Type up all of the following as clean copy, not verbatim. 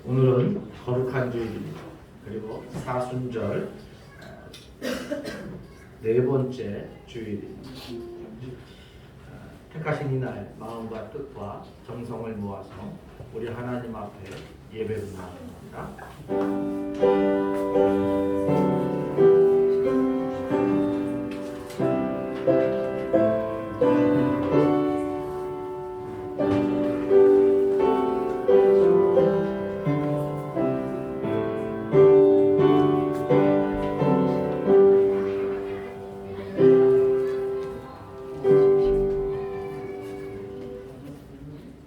오늘은 거룩한 주일입니다. 그리고 사순절 네 번째 주일입니다. 택하신 이날 마음과 뜻과 정성을 모아서 우리 하나님 앞에 예배를 나눕니다.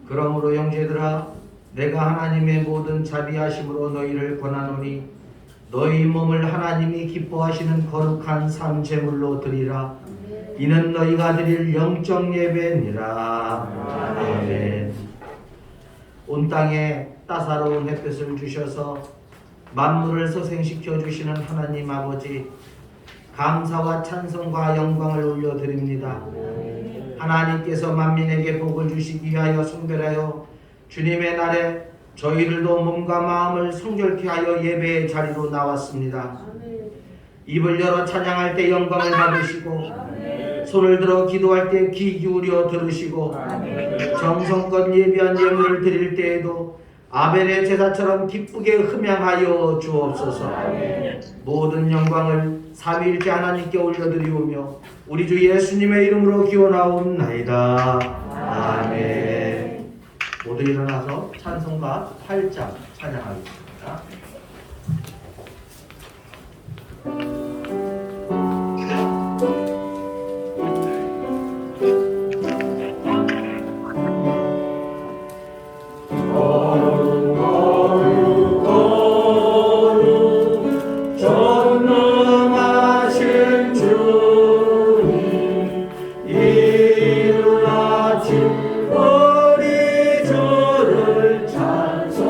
그러므로 형제들아, 내가 하나님의 모든 자비하심으로 너희를 권하노니 너희 몸을 하나님이 기뻐하시는 거룩한 삶 제물로 드리라. 이는 너희가 드릴 영적 예배니라. 아멘. 온 땅에 따사로운 햇볕을 주셔서 만물을 서생시켜 주시는 하나님 아버지, 감사와 찬송과 영광을 올려드립니다. 하나님께서 만민에게 복을 주시기 위하여 성별하여 주님의 날에 저희들도 몸과 마음을 성결케 하여 예배의 자리로 나왔습니다. 입을 열어 찬양할 때 영광을 받으시고, 손을 들어 기도할 때 귀 기울여 들으시고, 정성껏 예비한 예물을 드릴 때에도 아벨의 제사처럼 기쁘게 흠양하여 주옵소서. 모든 영광을 삼위일체 하나님께 올려드리오며 우리 주 예수님의 이름으로 기원하옵나이다. 아멘. 모두 일어나서 찬송가 8장 찬양하겠습니다. 우리 주를 찬송합니다.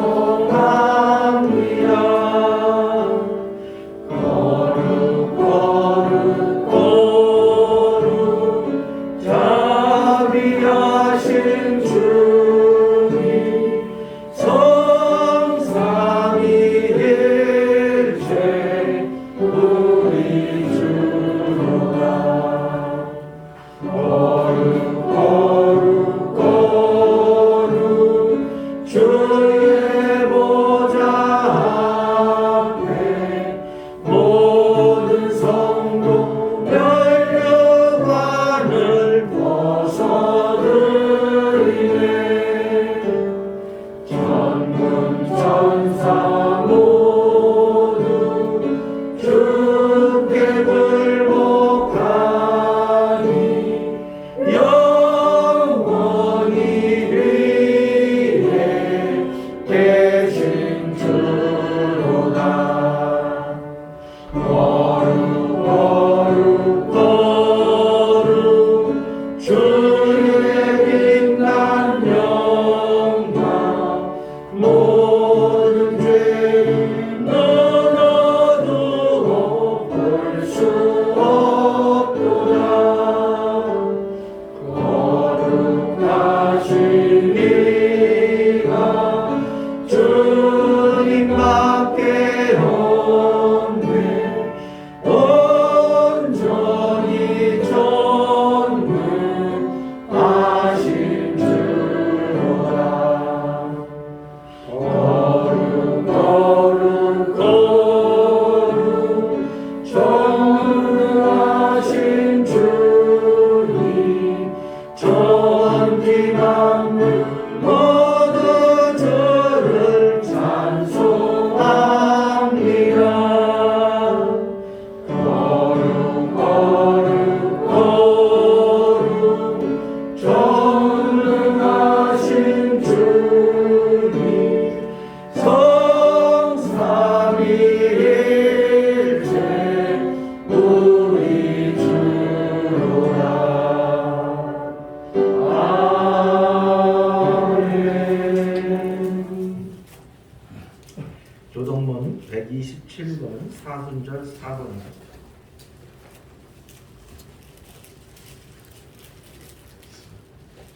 4순절 4번입니다.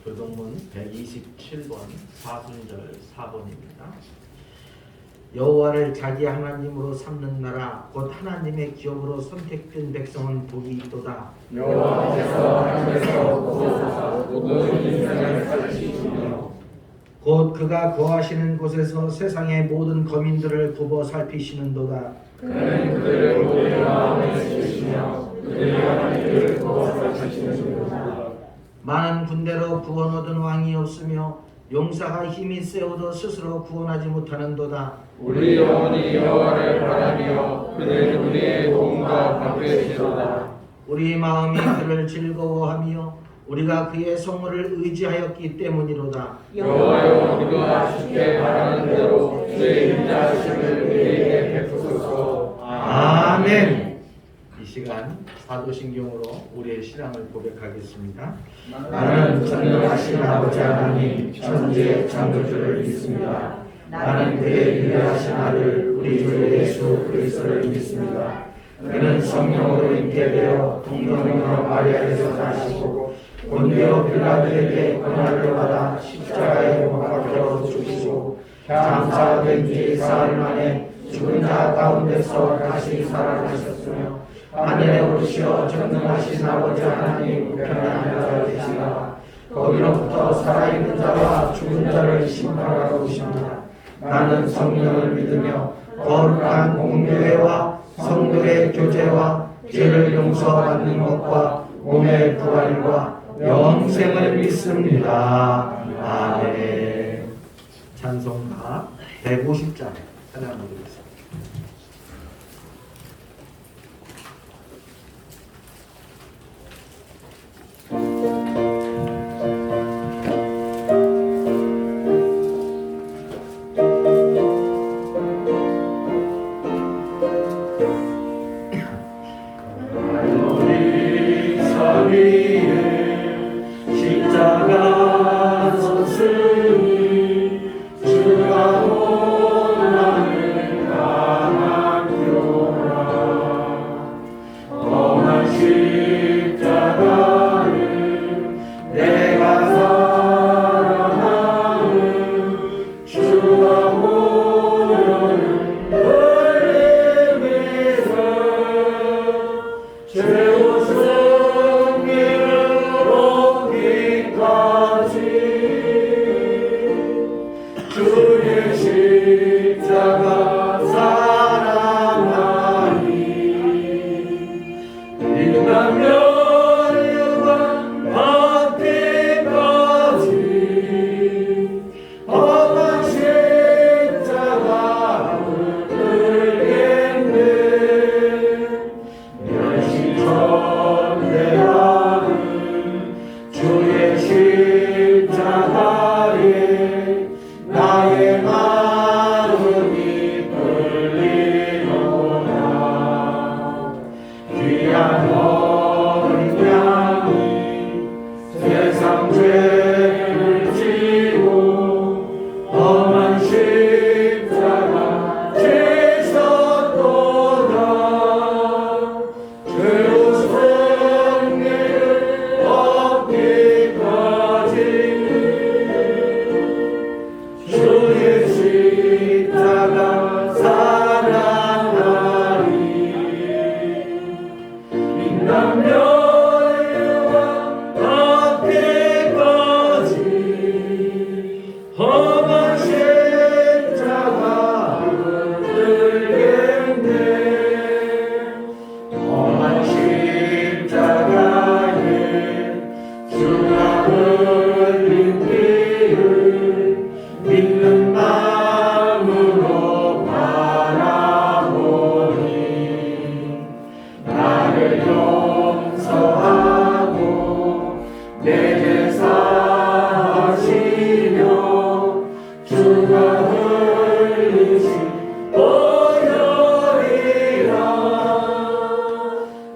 교동문 127번 4순절 4번입니다. 여호와를 자기 하나님으로 삼는 나라 곧 하나님의 기업으로 선택된 백성은 복이 있도다. 여호와께서 하늘에서 보소서 모든 인생을 살피시며 곧 그가 거하시는 곳에서 세상의 모든 거민들을 굽어 살피시는도다. 그는 그들을 모든 마음에 쓰시며 그들의 하나님을 굽어 살피시는도다. 많은 군대로 구원 얻은 왕이 없으며 용사가 힘이 세어도 스스로 구원하지 못하는도다. 우리 영혼이 여호와를 바라며 그는 우리의 도움과 방패시로다. 우리 마음이 그를 즐거워하며 우리가 그의 성호를 의지하였기 때문이로다. 여호와여 우리가 주께 바라는 대로 주의 인자하심을 우리에게 베푸소서. 아멘. 이 시간 사도신경으로 우리의 신앙을 고백하겠습니다. 나는 전능하신 아버지 하나님 천지의 창조주를 믿습니다. 나는 그의 유일하신 아들 우리 주 예수 그리스도를 믿습니다. 그는 성령으로 잉태되어 동정녀 마리아에서 나시고 본디오 빌라도에게 고난을 받아 십자가에 못 박혀 죽으시고 장사된 지 사흘 만에 죽은 자 가운데서 다시 살아나셨으며 하늘에 오르시어 전능하신 아버지 하나님 우편에 앉아 계시다가 거기로부터 살아있는 자와 죽은 자를 심판하러 오십니다. 나는 성령을 믿으며 거룩한 공교회와 성도의 교제와 죄를 용서받는 것과 몸의 부활과 영생을 믿습니다. 아멘. 찬송가 150장 찬양드리겠습니다. 십자가 섰으니 주가 원하는 강함이로라. 험한 십자가를 내가 사랑하는 주가 원하는 걸림에서 죄와 주의 십자가 사랑하니 인간 멸류관 받기까지 험한 십자가를 들겠네. 멸시천대하는 주의 십자가에 나의 마음이 끌리노라. 귀한 어린 양이 세상 죄를 지고 험한 십자가 지셨도다. 죄로 승리를 얻기까지 주의 십자가 사랑하니 인간 멸류관 받기까지 험한 십자가를 들겠네. 험한 십자가에 주가 흘린 피를 믿는 마음으로 바라보니 나를 용서하고 내 죄사 하시며 주가 흘리신 보혈이라.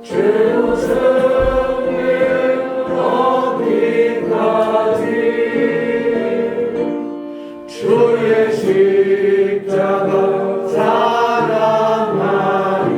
죄로 승리를 얻기까지 주의 십자가 사랑하니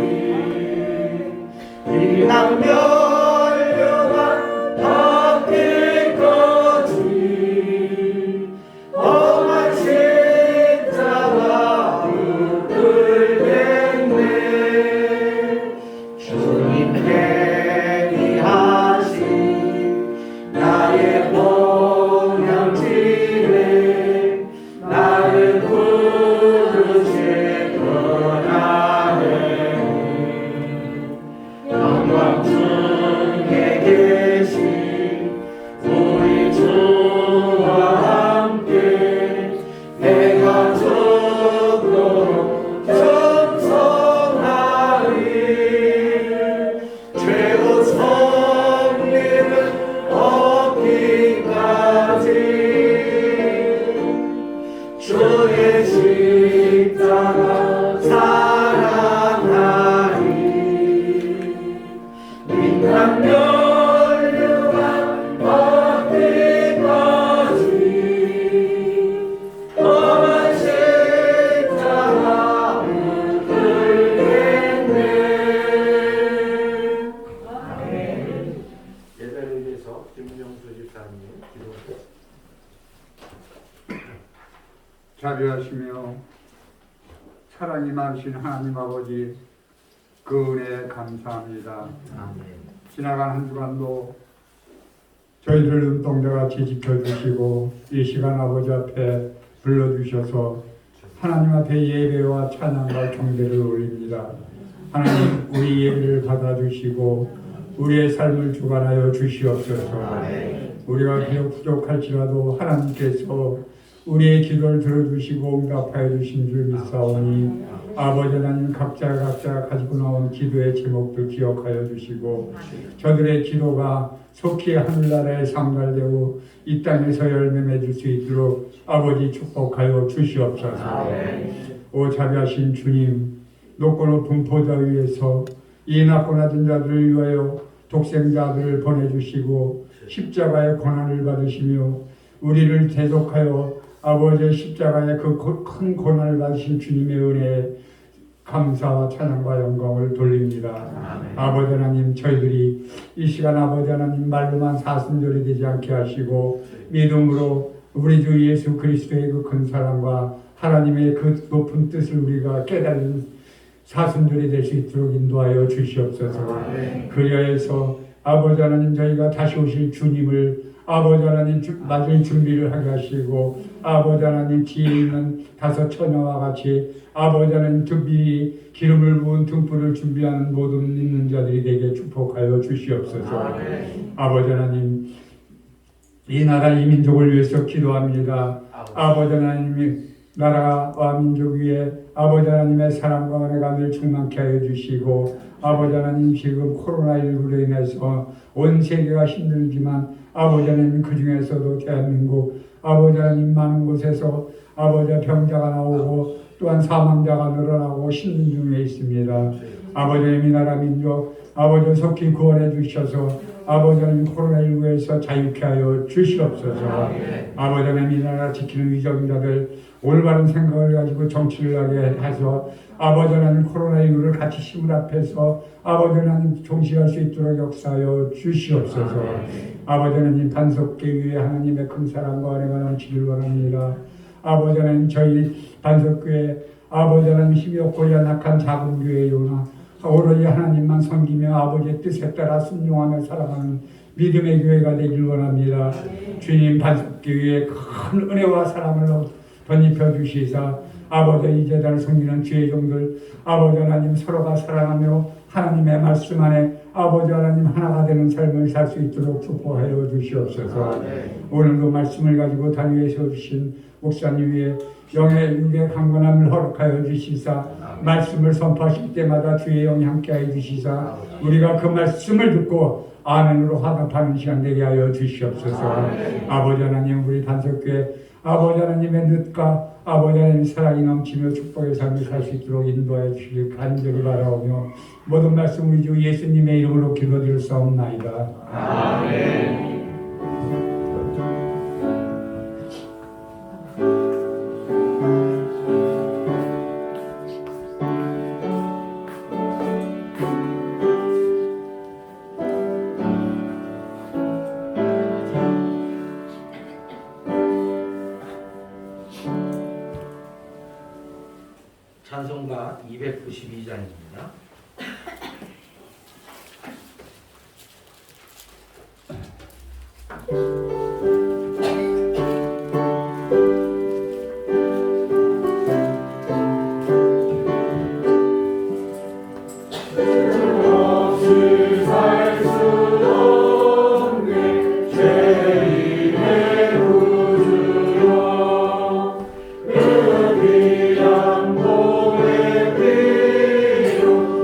사랑이 많으신 하나님 아버지, 그 은혜에 감사합니다. 아멘. 지나간 한 주간도 저희들 눈동자같이 지켜주시고 이 시간 아버지 앞에 불러주셔서 하나님 앞에 예배와 찬양과 경배를 올립니다. 하나님, 우리 예배를 받아주시고 우리의 삶을 주관하여 주시옵소서. 우리가 비록 부족할지라도 하나님께서 우리의 기도를 들어주시고 응답하여 주신 줄 믿사오니 아버지 하나님, 각자가 가지고 나온 기도의 제목도 기억하여 주시고 저들의 기도가 속히 하늘나라에 상달되고 이 땅에서 열매 맺을 수 있도록 아버지 축복하여 주시옵소서. 오 자비하신 주님, 높고 높은 보좌 위에서 이 낮고 낮은 자들을 위하여 독생자들을 보내주시고 십자가의 고난을 받으시며 우리를 대속하여 아버지의 십자가의 그 큰 고난을 받으신 주님의 은혜에 감사와 찬양과 영광을 돌립니다. 아버지 하나님, 저희들이 이 시간 아버지 하나님 말로만 사순절이 되지 않게 하시고 믿음으로 우리 주 예수 그리스도의 그 큰 사랑과 하나님의 그 높은 뜻을 우리가 깨달은 사순절이 될 수 있도록 인도하여 주시옵소서. 그리하여서 아버지 하나님, 저희가 다시 오실 주님을 아버지 하나님 맞을 준비를 하게 하시고 아버지 하나님, 뒤에 있는 다섯 처녀와 같이 아버지 하나님 등비 기름을 부은 등불을 준비하는 모든 있는 자들이 되게 축복하여 주시옵소서. 아버지 하나님, 이 나라 이 민족을 위해서 기도합니다. 아버지 하나님이 나라와 민족 위에 아버지 하나님의 사랑과 은혜가 늘 충만케 하여 주시고 아버지 하나님, 지금 코로나19로 인해서 온 세계가 힘들지만 아버지 하나님, 그 중에서도 대한민국 아버지 하나님 많은 곳에서 아버지 병자가 나오고 또한 사망자가 늘어나고 힘든 중에 있습니다. 아버지 하나님, 이 나라 민족 아버지 속히 구원해 주셔서 아버지 하나님 코로나19에서 자유케 하여 주시옵소서. 아버지 하나님, 이 나라 지키는 위정자들 올바른 생각을 가지고 정치를 하게 해서 아버지 하나님 코로나19를 같이 힘을 합해서 아버지 하나님 종식할 수 있도록 역사하여 주시옵소서. 아버지 하나님, 반석교회 하나님의 큰 사랑과 은혜가 넘치길 원합니다. 아버지 하나님, 저희 반석교회 아버지 하나님 힘이 없고 연약한 작은 교회요나 오로지 하나님만 섬기며 아버지의 뜻에 따라 순종하며 살아가는 믿음의 교회가 되길 원합니다. 주님, 반석교회에 큰 은혜와 사랑을 덧입혀 주시사 아버지 이 제단을 섬기는 주의 종들 아버지 하나님 서로가 사랑하며 하나님의 말씀 안에 아버지 하나님 하나가 되는 삶을 살 수 있도록 축복하여 주시옵소서. 오늘도 말씀을 가지고 단위에 세워주신 목사님 위에 영의 육의 강건함을 허락하여 주시사 말씀을 선포하실 때마다 주의 영이 함께하여 주시사 우리가 그 말씀을 듣고 아멘으로 화답하는 시간 되게 하여 주시옵소서. 아버지 하나님, 우리 단석교회 아버지 하나님의 뜻과 아버지 하나님 사랑이 넘치며 축복의 삶을 살 수 있도록 인도하여 주시길 간절히 바라오며 모든 말씀 우리 주 예수님의 이름으로 기도드렸사옵나이다. 아멘. 찬송가 292장입니다. 그 귀한 몸의 피로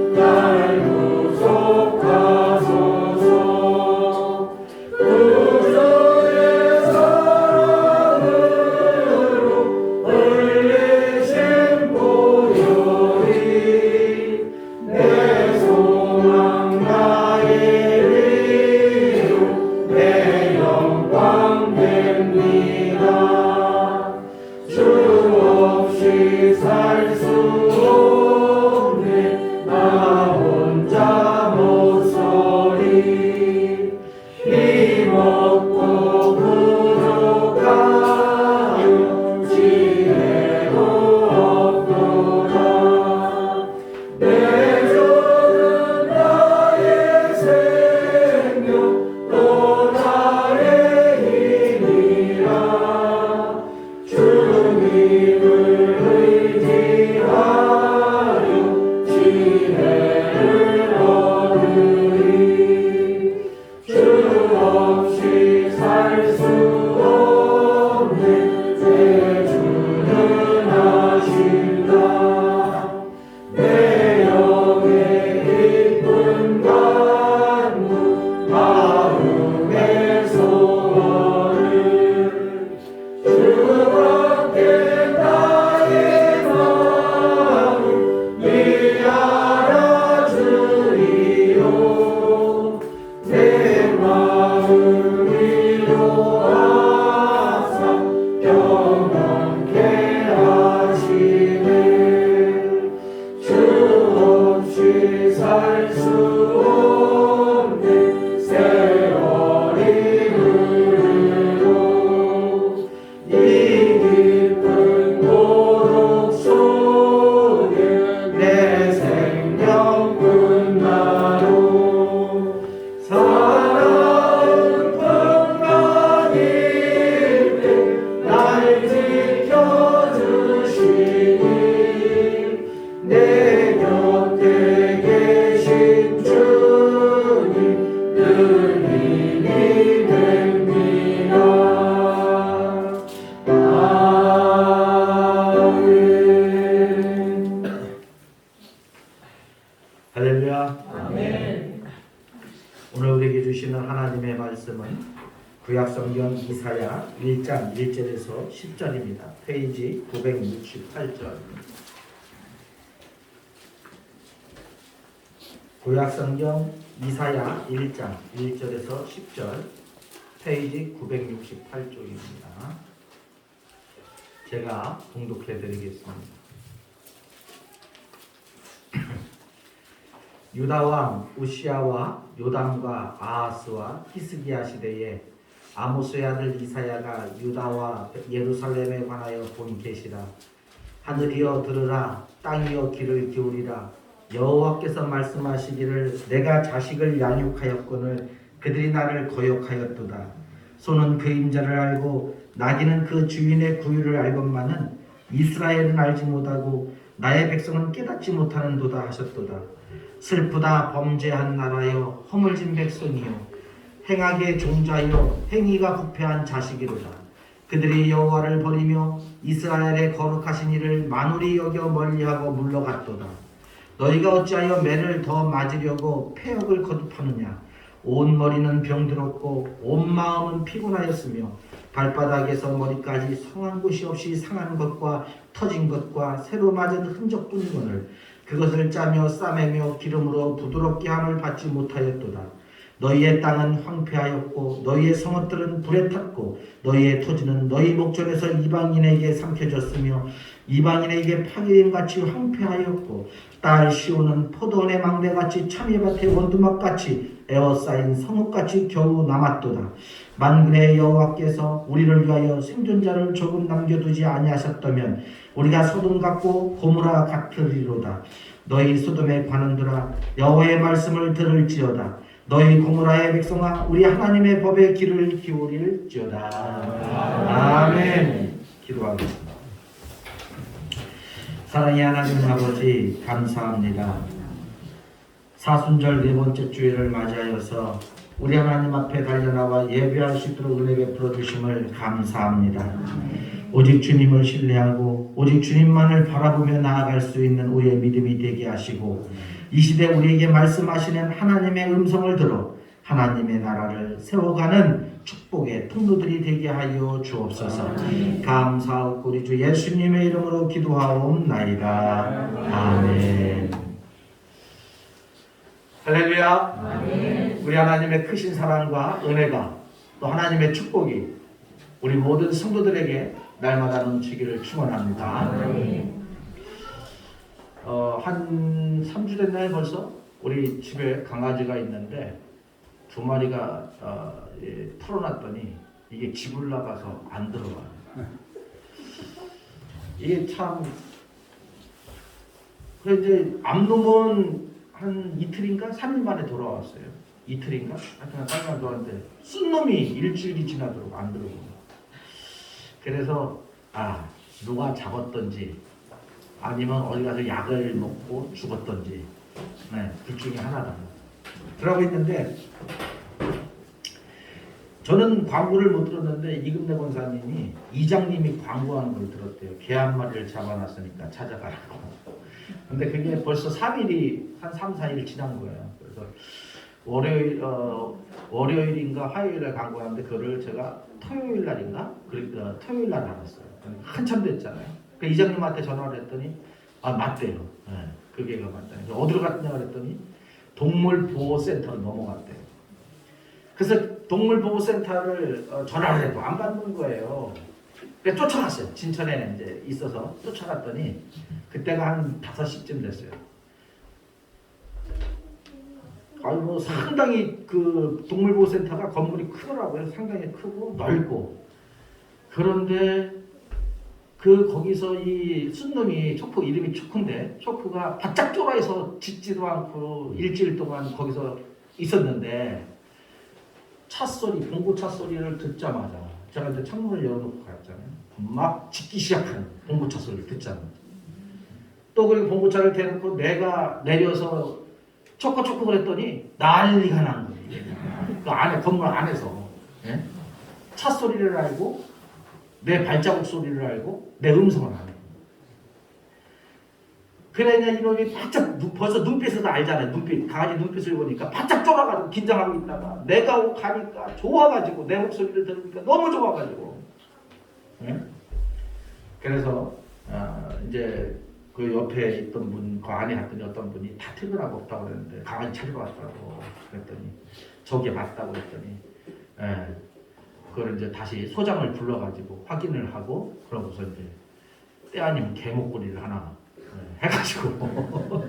오늘 우리에게 주시는 하나님의 말씀은 구약성경 이사야 1장 1절에서 10절입니다. 페이지 968절. 구약성경 이사야 1장 1절에서 10절, 페이지 968쪽입니다. 제가 봉독해 드리겠습니다. 유다왕 우시아와 요담과 아하스와 히스기야 시대에 아모스의 아들 이사야가 유다와 예루살렘에 관하여 본 계시라. 하늘이여 들으라, 땅이여 귀를 기울이라. 여호와께서 말씀하시기를 내가 자식을 양육하였거늘 그들이 나를 거역하였도다. 소는 그 임자를 알고 나귀는 그 주인의 구유를 알건만은 이스라엘은 알지 못하고 나의 백성은 깨닫지 못하는도다 하셨도다. 슬프다 범죄한 나라여 허물진 백성이요 행악의 종자여 행위가 부패한 자식이로다. 그들이 여호와를 버리며 이스라엘의 거룩하신 이를 만홀히 여겨 멀리하고 물러갔도다. 너희가 어찌하여 매를 더 맞으려고 폐역을 거듭하느냐. 온 머리는 병들었고 온 마음은 피곤하였으며 발바닥에서 머리까지 성한 곳이 없이 상한 것과 터진 것과 새로 맞은 흔적뿐이거늘 그것을 짜며 싸매며 기름으로 부드럽게 함을 받지 못하였도다. 너희의 땅은 황폐하였고 너희의 성읍들은 불에 탔고 너희의 토지는 너희 목전에서 이방인에게 삼켜졌으며 이방인에게 파괴임같이 황폐하였고 딸 시온은 포도원의 망대같이 참외밭의 원두막같이 에워싸인 성읍같이 겨우 남았도다. 만군의 여호와께서 우리를 위하여 생존자를 조금 남겨두지 아니하셨다면 우리가 소돔 같고 고모라 같으리로다. 너희 소돔의 관원들아 여호와의 말씀을 들을지어다. 너희 고모라의 백성아 우리 하나님의 법에 귀를 기울일지어다. 아멘. 기도하겠습니다. 사랑의 하나님 아버지 감사합니다. 사순절 네 번째 주일을 맞이하여서 우리 하나님 앞에 달려나와 예배할 수 있도록 은혜 베풀어 주심을 감사합니다. 오직 주님을 신뢰하고 오직 주님만을 바라보며 나아갈 수 있는 우리의 믿음이 되게 하시고 이 시대 우리에게 말씀하시는 하나님의 음성을 들어 하나님의 나라를 세워가는 축복의 통로들이 되게 하여 주옵소서. 감사하고 우리 주 예수님의 이름으로 기도하옵나이다. 아멘. 할렐루야. 아멘. 우리 하나님의 크신 사랑과 은혜가 또 하나님의 축복이 우리 모든 성도들에게 날마다 넘치기를 축원합니다. 한 3주 됐나요 벌써? 우리 집에 강아지가 있는데 두 마리가 털어놨더니 이게 집을 나가서 안 들어가요. 이게 참 그래 이제 암놈은 한 이틀인가 3일 만에 돌아왔어요. 이틀인가? 하여튼 3일 만에 돌아왔는데 쓴놈이 일주일이 지나도록 안 들어오고 그래서 누가 잡았던지 아니면 어디 가서 약을 먹고 죽었던지 둘 중에 하나다. 그러고 있는데 저는 광고를 못 들었는데 이금래 권사님이 이장님이 광고하는 걸 들었대요. 개 한 마리를 잡아놨으니까 찾아가라고. 근데 그게 벌써 3일이 한 3, 4일 지난 거예요. 그래서 월요일인가 화요일에 광고하는데 그거를 제가 토요일 날인가? 그러니까 토요일 날 알았어요. 한참 됐잖아요. 그 이장님한테 전화를 했더니 맞대요. 그 개가 맞다. 어디로 갔냐 그랬더니 동물보호센터로 넘어갔대요. 그래서 동물보호센터를 전화를 해도 안 받는 거예요. 그래서 쫓아갔어요. 진천에 이제 있어서 쫓아갔더니 그때가 한 5시쯤 됐어요. 뭐 상당히 그 동물보호센터가 건물이 크더라고요. 상당히 크고 넓고. 그런데 거기서 이 순놈이 초크 이름이 초크인데 초크가 바짝 쫄아서 짖지도 않고 일주일 동안 거기서 있었는데 봉고 차 소리를 듣자마자 제가 이제 창문을 열어놓고 갔잖아요. 막 짖기 시작한 봉고 차 소리를 듣자마자 또 그리고 봉고차를 대놓고 내가 내려서 초코 그랬더니 난리가 난 거예요. 그 안에 건물 안에서 차 소리를 알고 내 발자국 소리를 알고 내 음성을 알아요. 그러냐 이놈이 바짝 벌써 눈빛에서 알잖아요. 강아지 눈빛을 보니까 바짝 쫄아가지고 긴장하고 있다가 내가 가니까 좋아가지고 내 목소리를 들으니까 너무 좋아가지고. 응? 그래서 이제 그 옆에 있던 분, 그 안에 갔더니 어떤 분이 다 퇴근하고 없다고 그랬는데 강아지 찾으러 왔다고 그랬더니 저게 맞다고 그랬더니 그걸 이제 다시 소장을 불러가지고 확인을 하고 그러고서 이제 때 아니면 개목걸이를 하나 해가지고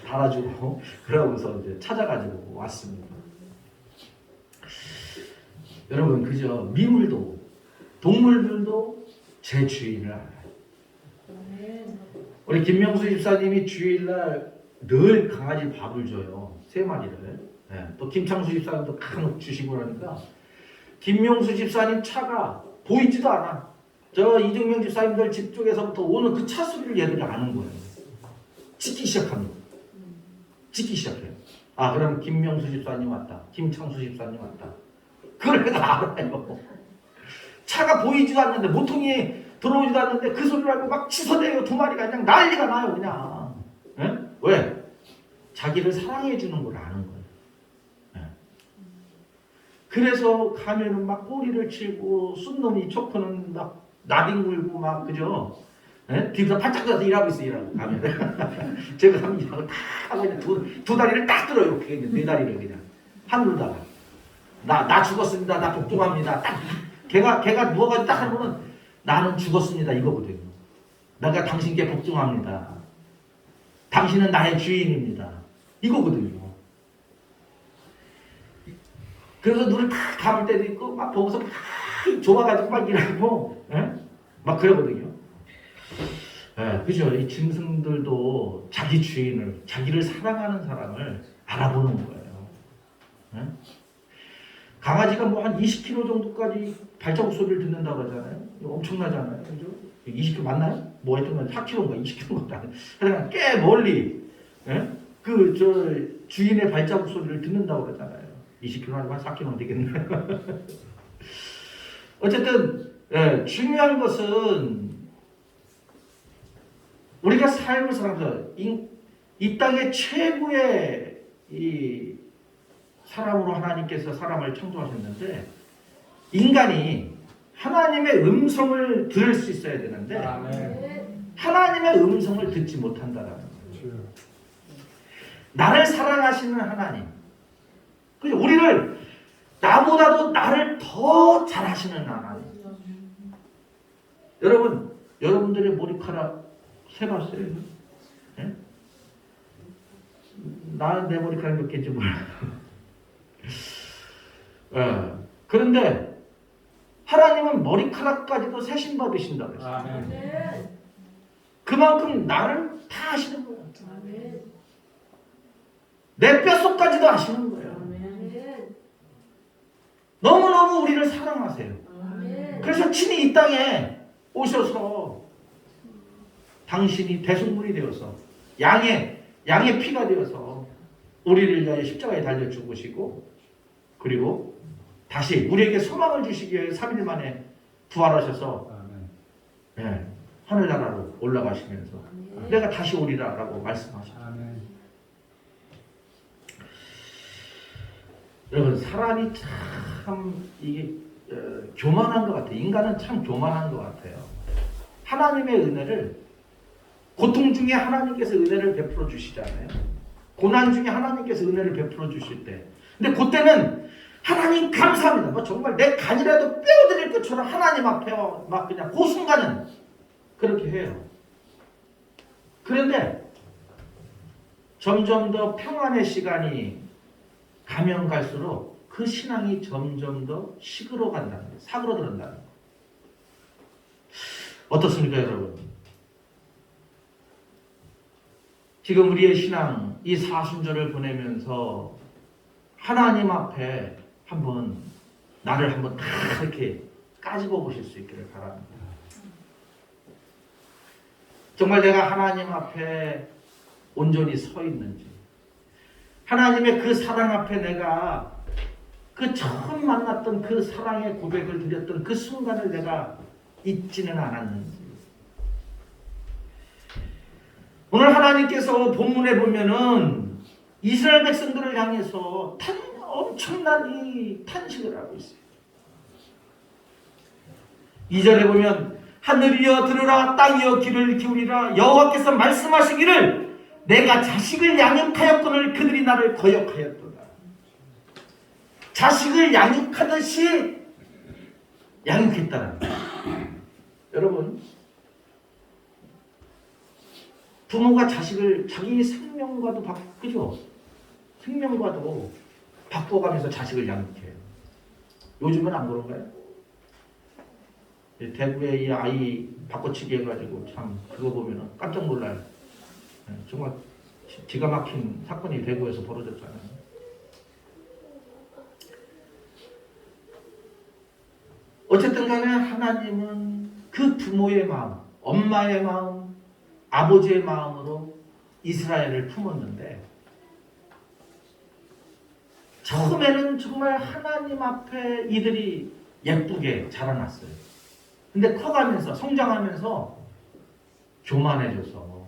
달아주고 그러고서 이제 찾아가지고 왔습니다. 여러분 그죠? 미물도 동물들도 제 주인을 알아요. 우리 김명수 집사님이 주일날 늘 강아지 밥을 줘요. 3마리를. 또 김창수 집사님도 간혹 주시고 그러니까 김명수 집사님 차가 보이지도 않아. 저 이중명 집사님들 집 쪽에서부터 오는 그 차 소리를 얘들이 아는 거예요. 찍기 시작합니다. 찍기 시작해요. 아 그럼 김명수 집사님 왔다. 김창수 집사님 왔다. 그걸 내가 알아요. 차가 보이지도 않는데 모통이 들어오지도 않는데 그 소리를 알고 막 치서대요. 2마리가 그냥 난리가 나요. 그냥. 에? 왜? 자기를 사랑해 주는 걸 아는 거예요. 에? 그래서 가면은 막 꼬리를 치고 순놈이 초코는 막 나뒹굴고 막 그죠? 뒤에서 바짝 가서 일하고 있어 일하고 가면 제가 하면 일하고 딱 하고 그냥 두 다리를 딱 들어요. 이렇게 네 다리를 그냥 하늘다가 나 죽었습니다. 나 복종합니다. 딱 걔가 누워가지고 딱 하면은 나는 죽었습니다 이거거든요. 내가 당신께 복종합니다. 당신은 나의 주인입니다. 이거거든요. 그래서 눈을 딱 감을 때도 있고 막 보고서 막 좋아가지고 막 일하고 막 그러거든요. 그죠? 이 짐승들도 자기 주인을 자기를 사랑하는 사람을 알아보는 거예요. 강아지가 뭐 한 20km 정도까지 발자국 소리를 듣는다고 하잖아요. 엄청나잖아요. 그죠? 20km 맞나요? 뭐 했던 4km인가 20km인가. 그러니까 꽤 멀리 저 주인의 발자국 소리를 듣는다고 그러잖아요. 20km 아니면 4km 되겠네요. 어쨌든 중요한 것은 우리가 삶을 살아서 이 땅의 최고의 이 사람으로 하나님께서 사람을 창조하셨는데 인간이 하나님의 음성을 들을 수 있어야 되는데 하나님의 음성을 듣지 못한다라는 거예요. 나를 사랑하시는 하나님, 우리를 나보다도 나를 더 잘하시는 하나님. 여러분들의 머리카락 세봤어요? 네? 내 머리카락 몇 개인지 몰라요. 그런데 하나님은 머리카락까지도 세신 받으신다고 했어요. 그만큼 나를 다 아시는 거예요. 내 뼛속까지도 아시는 거예요. 너무너무 우리를 사랑하세요. 그래서 친히 이 땅에 오셔서 당신이 대속물이 되어서 양의 피가 되어서 우리를 위하여 십자가에 달려 죽으시고 그리고 다시 우리에게 소망을 주시기 위해 3일 만에 부활하셔서 하늘나라로 올라가시면서 내가 다시 오리라 라고 말씀하셨어요. 여러분 사람이 참 이게 교만한 것 같아요. 인간은 참 교만한 것 같아요. 하나님의 은혜를 고통 중에 하나님께서 은혜를 베풀어 주시잖아요. 고난 중에 하나님께서 은혜를 베풀어 주실 때 근데 그때는 하나님 감사합니다. 뭐 정말 내 간이라도 빼어드릴 것처럼 하나님 앞에 막 그냥 그 순간은 그렇게 해요. 그런데 점점 더 평안의 시간이 가면 갈수록 그 신앙이 점점 더 시그러간다는 거예요. 사그러든다는 거예요. 어떻습니까 여러분? 지금 우리의 신앙 이 사순절을 보내면서 하나님 앞에 나를 한번 다 이렇게 까집어 보실 수 있기를 바랍니다. 정말 내가 하나님 앞에 온전히 서 있는지 하나님의 그 사랑 앞에 내가 그 처음 만났던 그 사랑의 고백을 드렸던 그 순간을 내가 잊지는 않았는지 오늘 하나님께서 본문에 보면은 이스라엘 백성들을 향해서 엄청난 이 탄식을 하고 있어요. 2절에 보면 하늘이여 들으라 땅이여 귀를 기울이라 여호와께서 말씀하시기를 내가 자식을 양육하였거늘 그들이 나를 거역하였도다. 자식을 양육하듯이 양육했다는 거예요. 여러분, 부모가 자식을 자기 생명과도 그죠? 생명과도 바꿔가면서 자식을 양육해요. 요즘은 안 그런가요? 대구에 이 아이 바꿔치기 해가지고 참 그거 보면은 깜짝 놀라요. 정말 기가 막힌 사건이 대구에서 벌어졌잖아요. 어쨌든 간에 하나님은 그 부모의 마음, 엄마의 마음, 아버지의 마음으로 이스라엘을 품었는데 처음에는 정말 하나님 앞에 이들이 예쁘게 자라났어요. 근데 커가면서 성장하면서 교만해져서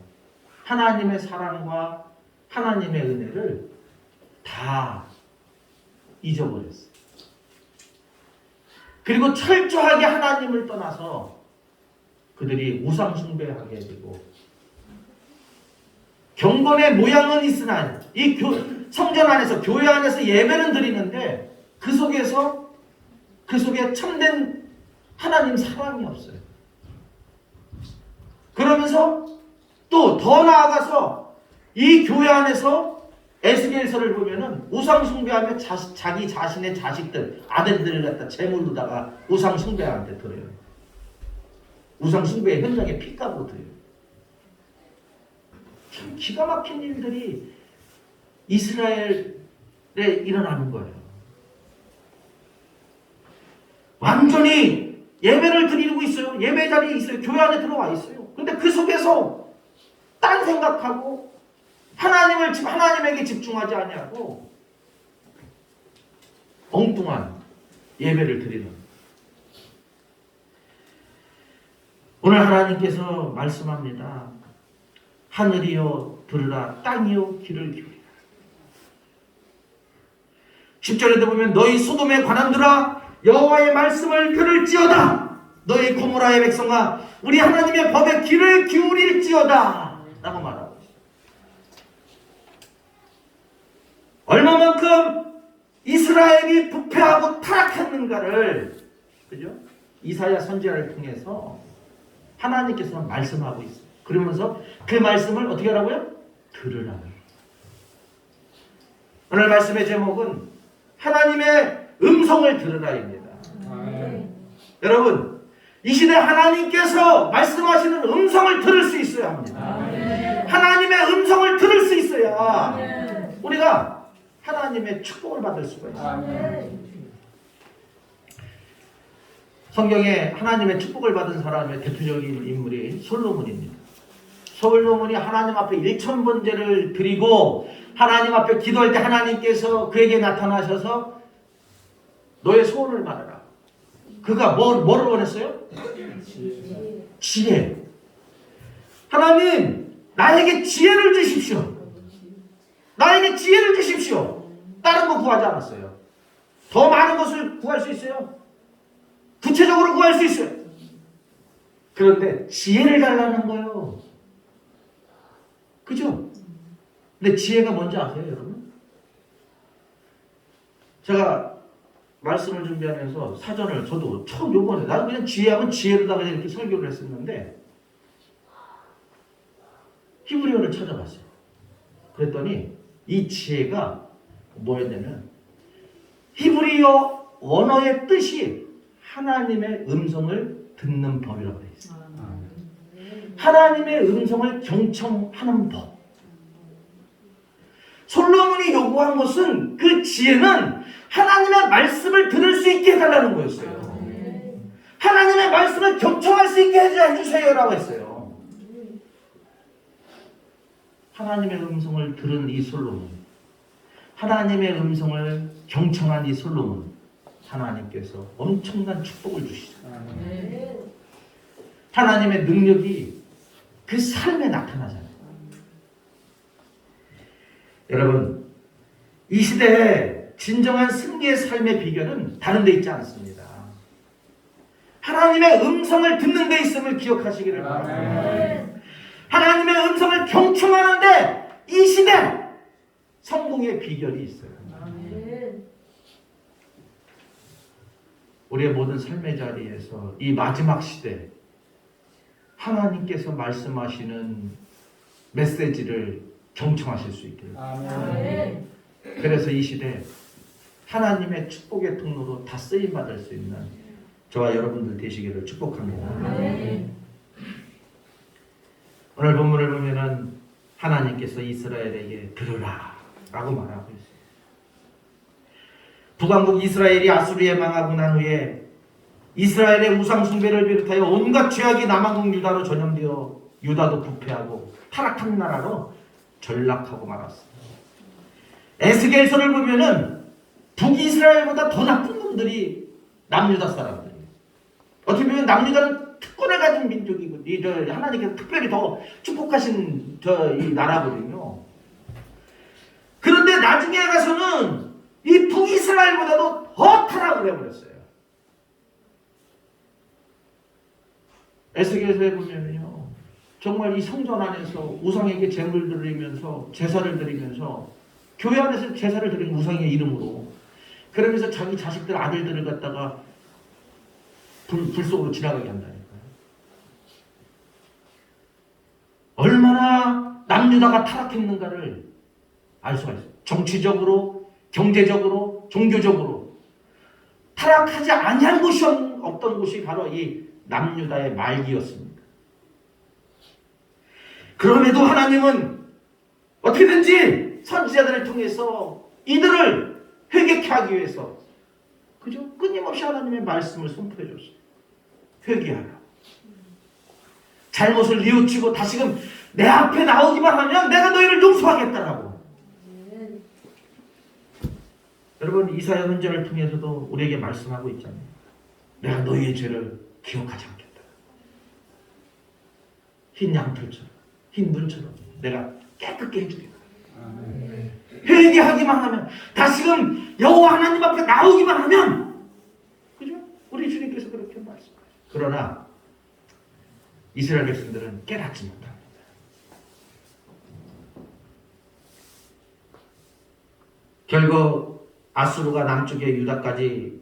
하나님의 사랑과 하나님의 은혜를 다 잊어버렸어요. 그리고 철저하게 하나님을 떠나서 그들이 우상 숭배하게 되고 경건의 모양은 있으나 이 성전 안에서 교회 안에서 예배는 드리는데 그 속에 참된 하나님 사랑이 없어요. 그러면서 또 더 나아가서 이 교회 안에서 에스겔서를 보면은 우상 숭배하며 자기 자신의 자식들, 아들들을 갖다 제물로다가 우상 숭배한테 드려요. 우상 숭배의 현장에 피값으로 드려요. 참 기가 막힌 일들이 이스라엘에 일어나는 거예요. 완전히 예배를 드리고 있어요. 예배 자리에 있어요. 교회 안에 들어와 있어요. 근데 그 속에서 딴 생각하고 하나님에게 집중하지 아니하고 엉뚱한 예배를 드리는. 오늘 하나님께서 말씀합니다. 하늘이여 들으라 땅이여 귀를 기울이라. 10절에도 보면 너희 소돔에 관한들아 여호와의 말씀을 들을지어다. 너희 고모라의 백성아 우리 하나님의 법에 귀를 기울일지어다 라고 말하고 있어요. 얼마만큼 이스라엘이 부패하고 타락했는가를 그죠? 이사야 선지자를 통해서 하나님께서 말씀하고 있어요. 그러면서 그 말씀을 어떻게 하라고요? 들으라. 오늘 말씀의 제목은 하나님의 음성을 들으라입니다. 여러분, 이 시대 하나님께서 말씀하시는 음성을 들을 수 있어야 합니다. 하나님의 음성을 들을 수 있어야 우리가 하나님의 축복을 받을 수가 있어요. 성경에 하나님의 축복을 받은 사람의 대표적인 인물이 솔로몬입니다. 솔로몬이 하나님 앞에 1000번제를 드리고 하나님 앞에 기도할 때 하나님께서 그에게 나타나셔서 너의 소원을 말하라. 그가 뭐를 원했어요? 지혜. 하나님 나에게 지혜를 주십시오. 나에게 지혜를 주십시오. 다른 거 구하지 않았어요. 더 많은 것을 구할 수 있어요. 구체적으로 구할 수 있어요. 그런데 지혜를 달라는 거예요. 그죠? 근데 지혜가 뭔지 아세요, 여러분? 제가 말씀을 준비하면서 사전을 저도 처음 요번에 나는 그냥 지혜하면 지혜로다가 이렇게 설교를 했었는데 히브리어를 찾아봤어요. 그랬더니 이 지혜가 뭐였냐면 히브리어 언어의 뜻이 하나님의 음성을 듣는 법이라고 되어 있어요. 하나님의 음성을 경청하는 법. 솔로몬이 요구한 것은 그 지혜는 하나님의 말씀을 들을 수 있게 해달라는 거였어요. 하나님의 말씀을 경청할 수 있게 해주세요라고 했어요. 하나님의 음성을 들은 이 솔로몬, 하나님의 음성을 경청한 이 솔로몬, 하나님께서 엄청난 축복을 주시죠. 하나님의 능력이 그 삶에 나타나잖아요. 여러분, 이 시대에 진정한 승리의 삶의 비결은 다른 데 있지 않습니다. 하나님의 음성을 듣는 데 있음을 기억하시기를 바랍니다. 하나님의 음성을 경청하는데 이 시대 성공의 비결이 있어요. 우리의 모든 삶의 자리에서 이 마지막 시대 하나님께서 말씀하시는 메시지를 경청하실 수 있기를. 그래서 이 시대 하나님의 축복의 통로로 다 쓰임받을 수 있는 저와 여러분들 되시기를 축복합니다. 오늘 본문을 보면은 하나님께서 이스라엘에게 들으라 라고 말하고 있어요. 북왕국 이스라엘이 아수르에 망하고 난 후에 이스라엘의 우상 숭배를 비롯하여 온갖 죄악이 남왕국 유다로 전염되어 유다도 부패하고 타락한 나라로 전락하고 말았습니다. 에스겔서를 보면은 북이스라엘보다 더 나쁜 놈들이 남유다 사람들이에요. 어떻게 보면 남유다는 특권을 가진 민족이고 하나님께서 특별히 더 축복하신 이 나라거든요. 그런데 나중에 가서는 이 북이스라엘보다도 더 타락을 해버렸어요. 에스겔서에 보면요, 정말 이 성전 안에서 우상에게 제물을 드리면서 제사를 드리면서 교회 안에서 제사를 드리는 우상의 이름으로 그러면서 자기 자식들 아들들을 갖다가 불 속으로 지나가게 한다니까요. 얼마나 남유다가 타락했는가를 알 수가 있어요. 정치적으로, 경제적으로, 종교적으로 타락하지 아니한 곳이 없던 곳이 바로 이 남유다의 말기였습니다. 그럼에도 하나님은 어떻게든지 선지자들을 통해서 이들을 회개케 하기 위해서 그저 끊임없이 하나님의 말씀을 선포해 줬어요. 회개하라. 잘못을 뉘우치고 다시금 내 앞에 나오기만 하면 내가 너희를 용서하겠다라고. 여러분, 이사야 선지자를 통해서도 우리에게 말씀하고 있잖아요. 내가 너희의 죄를 기억하지 않겠다. 흰 양털처럼, 흰 눈처럼 내가 깨끗게 해주겠다. 회개하기만 하면, 다시금 여호와 하나님 앞에 나오기만 하면, 그죠? 우리 주님께서 그렇게 말씀하세요. 그러나 이스라엘 백성들은 깨닫지 못합니다. 결국 아수르가 남쪽의 유다까지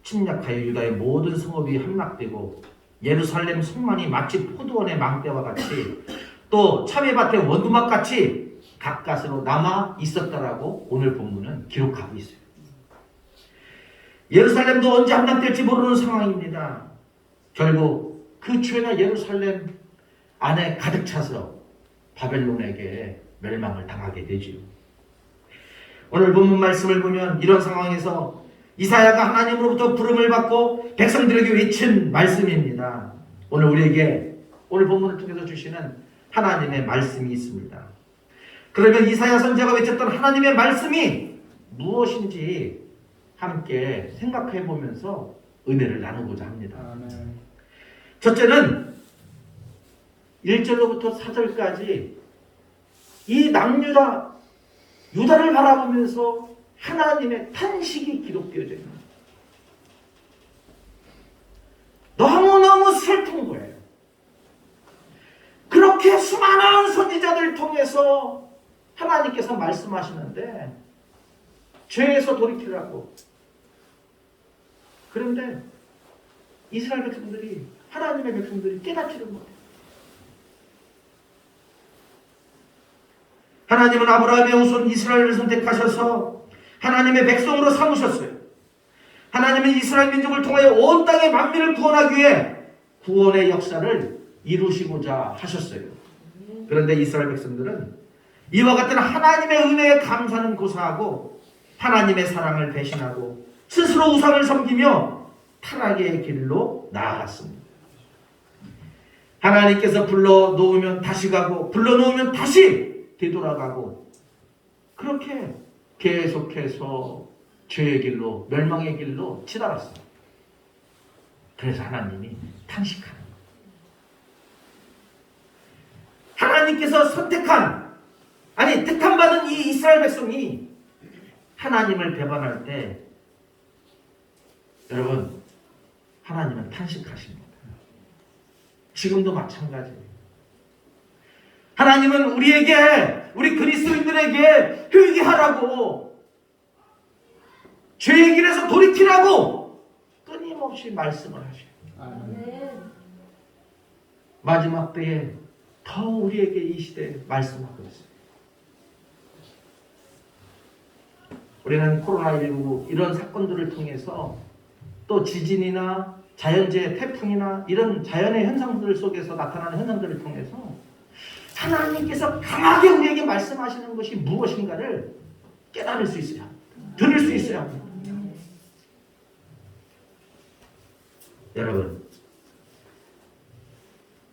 침략하여 유다의 모든 성읍이 함락되고 예루살렘 성만이 마치 포도원의 망대와 같이 또 참외밭의 원두막 같이 가까스로 남아 있었다라고 오늘 본문은 기록하고 있어요. 예루살렘도 언제 함락될지 모르는 상황입니다. 결국 그 죄가 예루살렘 안에 가득 차서 바벨론에게 멸망을 당하게 되지요. 오늘 본문 말씀을 보면 이런 상황에서 이사야가 하나님으로부터 부름을 받고 백성들에게 외친 말씀입니다. 오늘 우리에게 오늘 본문을 통해서 주시는 하나님의 말씀이 있습니다. 그러면 이사야 선지자가 외쳤던 하나님의 말씀이 무엇인지 함께 생각해 보면서 은혜를 나누고자 합니다. 첫째는 1절로부터 4절까지 이 남유다 유다를 바라보면서 하나님의 탄식이 기록되어져 있습니다. 너무너무 슬픈 거예요. 그렇게 수많은 선지자들 통해서 하나님께서 말씀하시는데 죄에서 돌이키라고. 그런데 이스라엘 백성들이, 하나님의 백성들이 깨닫지를 못해요. 하나님은 아브라함의 후손 이스라엘을 선택하셔서 하나님의 백성으로 삼으셨어요. 하나님은 이스라엘 민족을 통하여 온 땅의 만민을 구원하기 위해 구원의 역사를 이루시고자 하셨어요. 그런데 이스라엘 백성들은 이와 같은 하나님의 은혜에 감사는 고사하고 하나님의 사랑을 배신하고 스스로 우상을 섬기며 타락의 길로 나아갔습니다. 하나님께서 불러놓으면 다시 가고 불러놓으면 다시 되돌아가고 그렇게 계속해서 죄의 길로, 멸망의 길로 치달았어요. 그래서 하나님이 탄식하는 거예요. 하나님께서 선택한 아니 택함받은 이 이스라엘 백성이 하나님을 배반할 때 여러분 하나님은 탄식하십니다. 지금도 마찬가지예요. 하나님은 우리 그리스도인들에게 회개하라고, 죄의 길에서 돌이키라고 끊임없이 말씀을 하셔요. 마지막 때에 더 우리에게 이 시대에 말씀하고 있어요. 우리는 코로나19 이런 사건들을 통해서 또 지진이나 자연재해, 태풍이나 이런 자연의 현상들 속에서 나타나는 현상들을 통해서 하나님께서 강하게 우리에게 말씀하시는 것이 무엇인가를 깨달을 수 있어야, 들을 수 있어야 합니다. 여러분,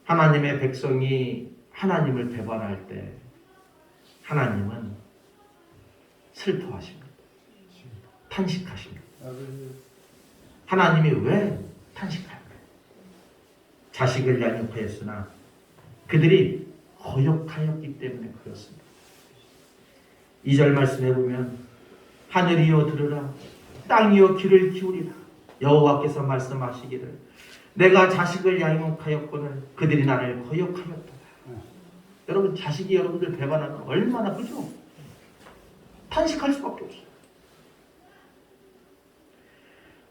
하나님의 백성이 하나님을 배반할 때 하나님은 슬퍼하십니다. 탄식하십니다. 하나님이 왜 탄식할까요? 자식을 양육하였으나 그들이 거역하였기 때문에 그렇습니다. 2절 말씀해 보면 하늘이여 들으라, 땅이여 귀를 기울이라. 여호와께서 말씀하시기를 내가 자식을 양육하였거늘 그들이 나를 거역하였다. 여러분, 자식이 여러분들 배반하면 얼마나 그죠? 탄식할 수밖에 없어요.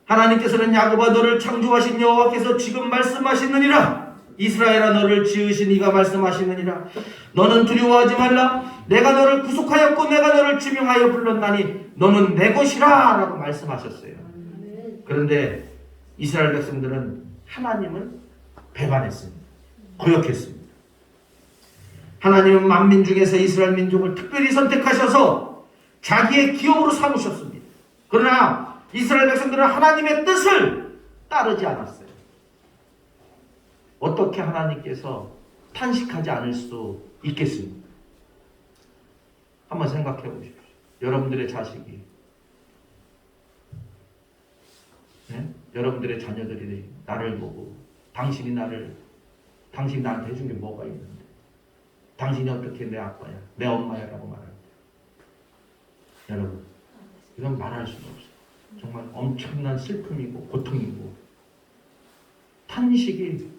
하나님께서는 야곱아 너를 창조하신 여호와께서 지금 말씀하시느니라. 이스라엘아 너를 지으신 이가 말씀하시느니라. 너는 두려워하지 말라. 내가 너를 구속하였고 내가 너를 지명하여 불렀나니 너는 내 것이라 라고 말씀하셨어요. 그런데 이스라엘 백성들은 하나님을 배반했습니다. 거역했습니다. 하나님은 만민 중에서 이스라엘 민족을 특별히 선택하셔서 자기의 기업으로 삼으셨습니다. 그러나 이스라엘 백성들은 하나님의 뜻을 따르지 않았어요. 어떻게 하나님께서 탄식하지 않을 수 있겠습니까? 한번 생각해 보십시오. 여러분들의 자식이, 여러분들의 자녀들이 나를 보고 당신이 나한테 해준 게 뭐가 있는데, 당신이 어떻게 내 아빠야, 내 엄마야 라고 말합니다. 여러분, 이건 말할 수가 없어요. 정말 엄청난 슬픔이고 고통이고 탄식이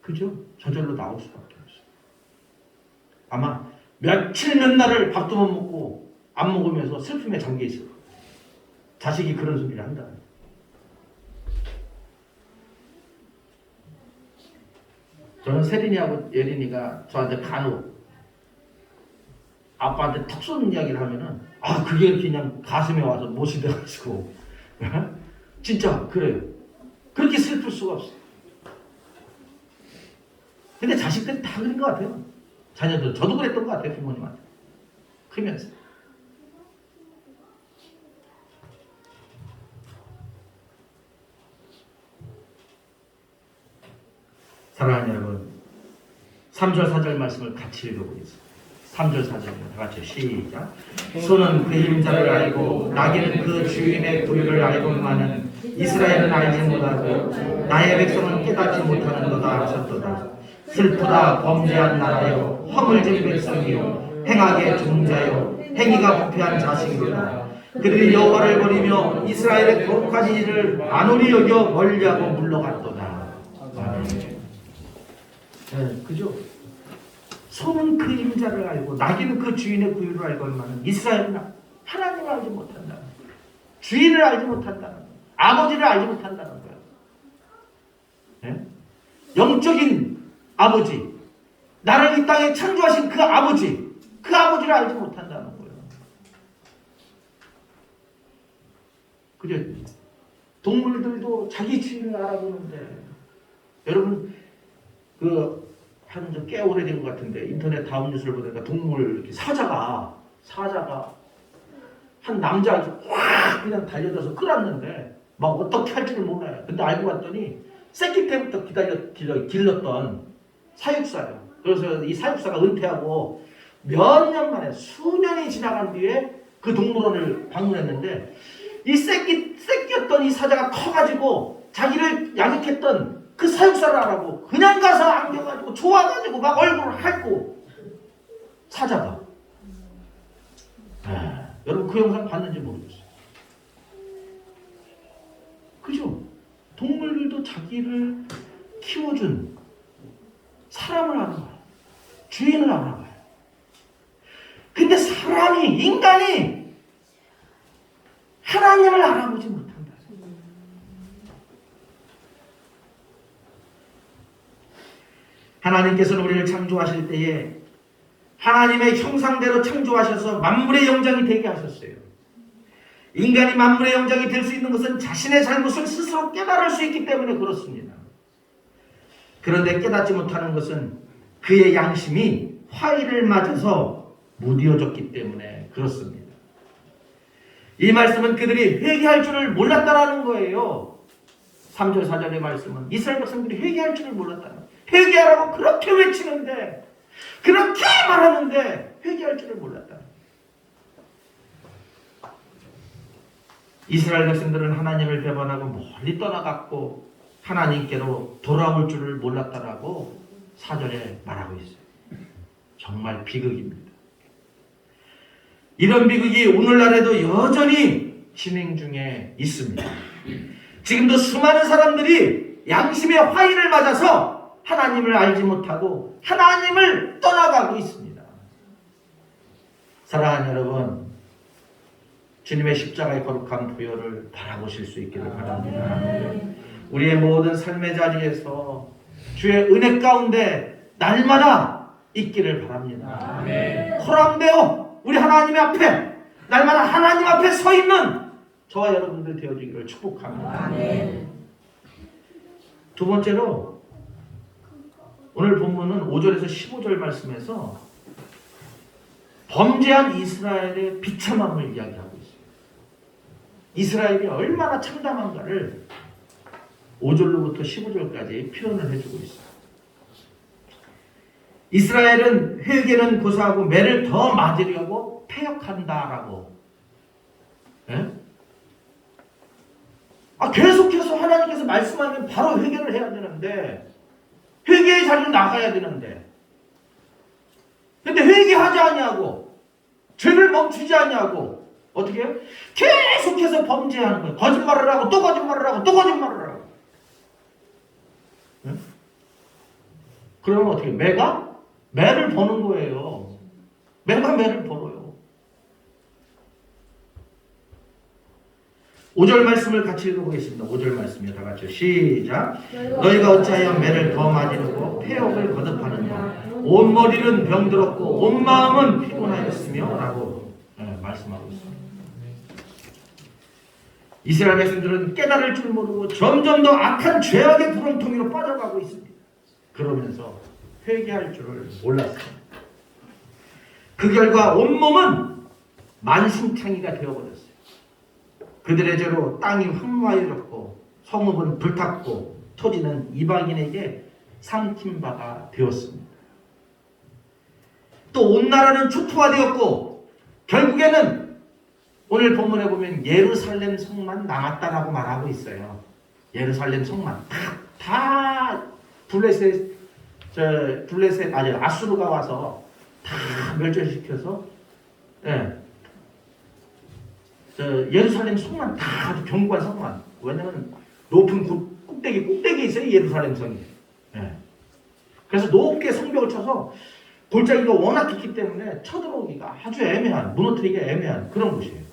그죠? 저절로 나올 수밖에 없어요. 아마 며칠 몇 날을 밥도 못 먹고 안 먹으면서 슬픔에 잠겨 있을 거예요. 자식이 그런 소리를 한다. 저는 세린이하고 예린이가 저한테 간혹 아빠한테 턱 쏘는 이야기를 하면은 그게 그냥 가슴에 와서 못이 돼가지고 진짜 그래요. 그렇게 슬플 수가 없어요. 근데 자식들이 다 그런 것 같아요. 자녀들, 저도 그랬던 것 같아요. 부모님한테 크면서. 사랑하는 여러분, 3절 4절 말씀을 같이 읽어보겠습니다. 3절 4절 다 같이 시작. 소는 그 힘자를 알고 나귀는 그 주인의 부유를 알고만은 이스라엘은 알지 못하고 나의 백성은 깨닫지 못하는도다 하셨도다. 슬프다 범죄한 나라여, 허물진 백성이요, 행하게 종자요, 행위가 부패한 자식이로다. 그들이 여호와를 버리며 이스라엘의 거룩한 일을 안홀히 여겨 멀리하고 물러갔도다. 아멘. 네, 그죠? 소는 그 임자를 알고 나귀는 그 주인의 부유를 알고만은 이스라엘은 하나님을 알지 못한다는 거예요. 주인을 알지 못한다는 거예요. 아버지를 알지 못한다는 거예요. 네? 영적인 아버지, 나를 이 땅에 창조하신 그 아버지를 알지 못한다는 거예요. 그죠? 동물들도 자기 주인을 알아보는데, 여러분 한 꽤 오래된 것 같은데 인터넷 다운 뉴스를 보니까 동물 사자가 한 남자한테 확 그냥 달려들어서 끌었는데 막 어떻게 할 줄을 몰라요. 근데 알고 봤더니 새끼 때부터 길렀던 사육사예요. 그래서 이 사육사가 은퇴하고 몇 년 만에 수년이 지나간 뒤에 그 동물원을 방문했는데 이 새끼였던 이 사자가 커가지고 자기를 양육했던 그 사육사를 알아보고 그냥 가서 안겨가지고 좋아가지고 막 얼굴을 핥고 사자가. 여러분 그 영상 봤는지 모르겠어요. 그죠? 동물들도 자기를 키워준 사람을 알아봐요. 주인을 알아봐요. 근데 사람이, 인간이 하나님을 알아보지 못한다. 하나님께서는 우리를 창조하실 때에 하나님의 형상대로 창조하셔서 만물의 영장이 되게 하셨어요. 인간이 만물의 영장이 될 수 있는 것은 자신의 잘못을 스스로 깨달을 수 있기 때문에 그렇습니다. 그런데 깨닫지 못하는 것은 그의 양심이 화의를 맞아서 무디어졌기 때문에 그렇습니다. 이 말씀은 그들이 회개할 줄을 몰랐다라는 거예요. 3절 4절의 말씀은 이스라엘 백성들이 회개할 줄을 몰랐다는 거예요. 회개하라고 그렇게 외치는데, 그렇게 말하는데 회개할 줄을 몰랐다는 거예요. 이스라엘 백성들은 하나님을 배반하고 멀리 떠나갔고 하나님께로 돌아올 줄을 몰랐다라고 4절에 말하고 있어요. 정말 비극입니다. 이런 비극이 오늘날에도 여전히 진행 중에 있습니다. 지금도 수많은 사람들이 양심의 화의를 맞아서 하나님을 알지 못하고 하나님을 떠나가고 있습니다. 사랑하는 여러분, 주님의 십자가의 거룩한 부여를 바라보실 수 있기를 바랍니다. 우리의 모든 삶의 자리에서 주의 은혜 가운데 날마다 있기를 바랍니다. 호람되어 우리 하나님 앞에 날마다 하나님 앞에 서 있는 저와 여러분들 되어지기를 축복합니다. 두 번째로 오늘 본문은 5절에서 15절 말씀에서 범죄한 이스라엘의 비참함을 이야기하고 있습니다. 이스라엘이 얼마나 참담한가를 5절로부터 15절까지 표현을 해주고 있어요. 이스라엘은 회개는 고사하고 매를 더 맞으려고 패역한다라고. 계속해서 하나님께서 말씀하면 바로 회개를 해야 되는데, 회개의 자리로 나가야 되는데, 근데 회개하지 않냐고, 죄를 멈추지 않냐고, 어떻게 해요? 계속해서 범죄하는 거예요. 거짓말을 하고 또 거짓말을 하고 또 거짓말을 하고. 그러면 어떻게 해요? 매를 버는 거예요. 매를 벌어요. 5절 말씀을 같이 읽어보겠습니다. 5절 말씀이요. 다 같이요. 시작. 너희가 어찌하여 매를 더 맞으려고 패역을 거듭하느냐. 온 머리는 병들었고 온 마음은 피곤하였으며 라고 말씀하고 있습니다. 이스라엘 백성들은 깨달을 줄 모르고 점점 더 악한 죄악의 구렁텅이로 빠져가고 있습니다. 그러면서 회개할 줄을 몰랐습니다. 그 결과 온몸은 만신창이가 되어버렸어요. 그들의 죄로 땅이 황무하여졌고 성읍은 불탔고 토지는 이방인에게 삼킨 바가 되었습니다. 또 온 나라는 초토화되었고 결국에는 오늘 본문에 보면 예루살렘 성만 남았다라고 말하고 있어요. 예루살렘 성만 다 아수르가 와서 다 멸절시켜서 예루살렘 성만 다 아주 견고한 성만. 왜냐하면 높은 꼭대기에 있어요. 예루살렘 성이. 그래서 높게 성벽을 쳐서 골짜기가 워낙 깊기 때문에 쳐들어오기가 아주 애매한, 무너뜨리기가 애매한 그런 곳이에요.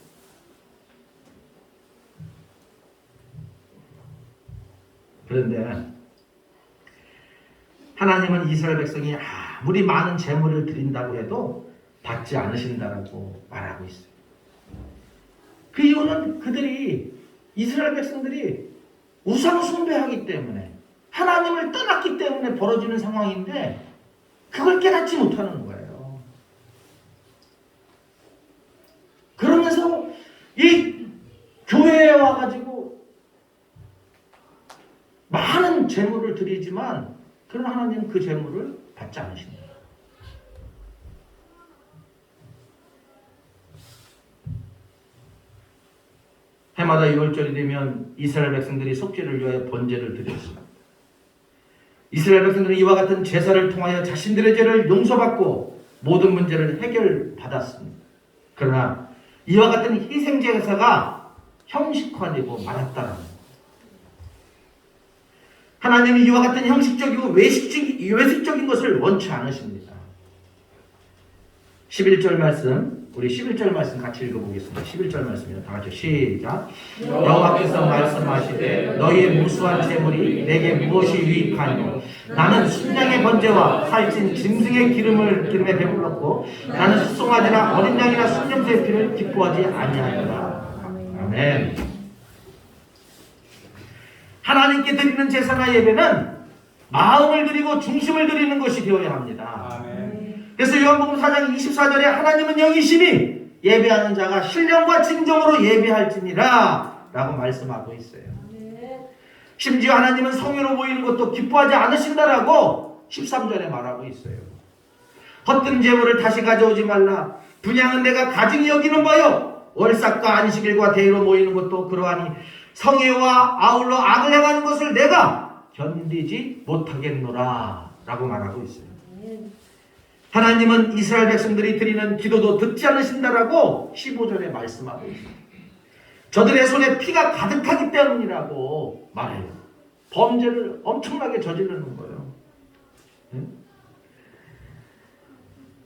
그런데 하나님은 이스라엘 백성이 아무리 많은 재물을 드린다고 해도 받지 않으신다라고 말하고 있어요. 그 이유는 이스라엘 백성들이 우상 숭배하기 때문에, 하나님을 떠났기 때문에 벌어지는 상황인데 그걸 깨닫지 못하는 거예요. 그러면서 이 교회에 와가지고 많은 재물을 드리지만 그러나 하나님은 그 재물을 받지 않으신다. 해마다 6월절이 되면 이스라엘 백성들이 속죄를 위하여 번제를 드렸습니다. 이스라엘 백성들은 이와 같은 제사를 통하여 자신들의 죄를 용서받고 모든 문제를 해결받았습니다. 그러나 이와 같은 희생 제사가 형식화되고 말았다는 거예요. 하나님이 이와 같은 형식적이고 외식적인 것을 원치 않으십니다. 11절 말씀, 우리 11절 말씀 같이 읽어보겠습니다. 11절 말씀이요. 다 같이 시작. 여호와께서 말씀하시되 너희의 무수한 재물이 내게 무엇이 유익하뇨? 나는 순양의 번제와 살찐 짐승의 기름에 배불렀고 나는 수송아지나 어린 양이나 순염소의 피를 기뻐하지 아니하리라. 아멘. 하나님께 드리는 제사나 예배는 마음을 드리고 중심을 드리는 것이 되어야 합니다. 아멘. 그래서 요한복음 4장 24절에 하나님은 영이시니 예배하는 자가 신령과 진정으로 예배할지니라 라고 말씀하고 있어요. 심지어 하나님은 성회로 모이는 것도 기뻐하지 않으신다라고 13절에 말하고 있어요. 헛된 재물을 다시 가져오지 말라. 분양은 내가 가증히 여기는 바요. 월삭과 안식일과 대회로 모이는 것도 그러하니 성회와 아울러 악을 행하는 것을 내가 견디지 못하겠노라 라고 말하고 있어요. 하나님은 이스라엘 백성들이 드리는 기도도 듣지 않으신다라고 15절에 말씀하고 있어요. 저들의 손에 피가 가득하기 때문이라고 말해요. 범죄를 엄청나게 저지르는 거예요.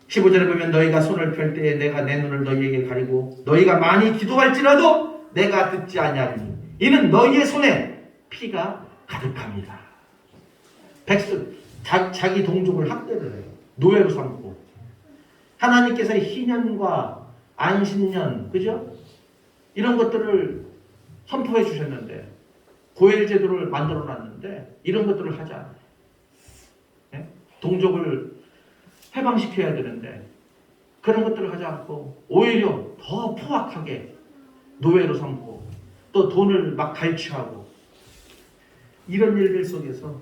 15절에 보면 너희가 손을 펼 때에 내가 내 눈을 너희에게 가리고 너희가 많이 기도할지라도 내가 듣지 아니하리니 이는 너희의 손에 피가 가득합니다. 백성 자기 동족을 학대를 해요. 노예로 삼고 하나님께서 희년과 안식년 그죠? 이런 것들을 선포해 주셨는데 고엘 제도를 만들어 놨는데 이런 것들을 하지 않아요. 네? 동족을 해방시켜야 되는데 그런 것들을 하지 않고 오히려 더 포악하게 노예로 삼고 또 돈을 막 갈취하고 이런 일들 속에서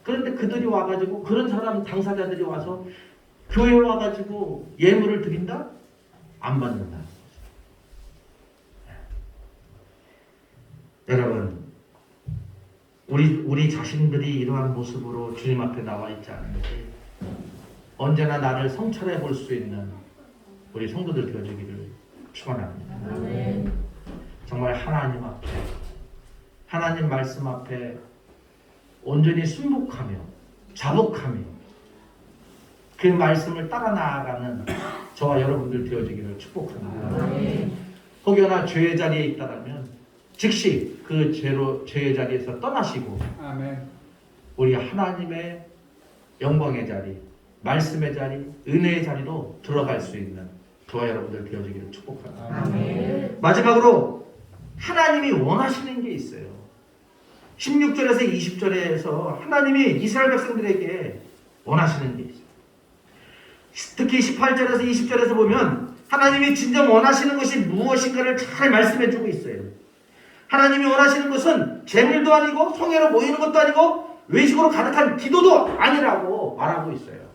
그런데 그들이 와가지고 그런 사람 당사자들이 와서 교회에 와가지고 예물을 드린다? 안 받는다. 여러분 우리 자신들이 이러한 모습으로 주님 앞에 나와 있지 않는지 언제나 나를 성찰해 볼 수 있는 우리 성도들 되어주기를 축원합니다. 정말 하나님 앞에 하나님 말씀 앞에 온전히 순복하며 자복하며 그 말씀을 따라 나아가는 저와 여러분들 되어주기를 축복합니다. 혹여나 죄의 자리에 있다면 즉시 그 죄의 자리에서 떠나시고 아멘. 우리 하나님의 영광의 자리, 말씀의 자리, 은혜의 자리로 들어갈 수 있는 저와 여러분들 되어주기를 축복합니다. 아멘. 마지막으로 하나님이 원하시는 게 있어요. 16절에서 20절에서 하나님이 이스라엘 백성들에게 원하시는 게 있어요. 특히 18절에서 20절에서 보면 하나님이 진정 원하시는 것이 무엇인가를 잘 말씀해 주고 있어요. 하나님이 원하시는 것은 재물도 아니고 성회로 모이는 것도 아니고 외식으로 가득한 기도도 아니라고 말하고 있어요.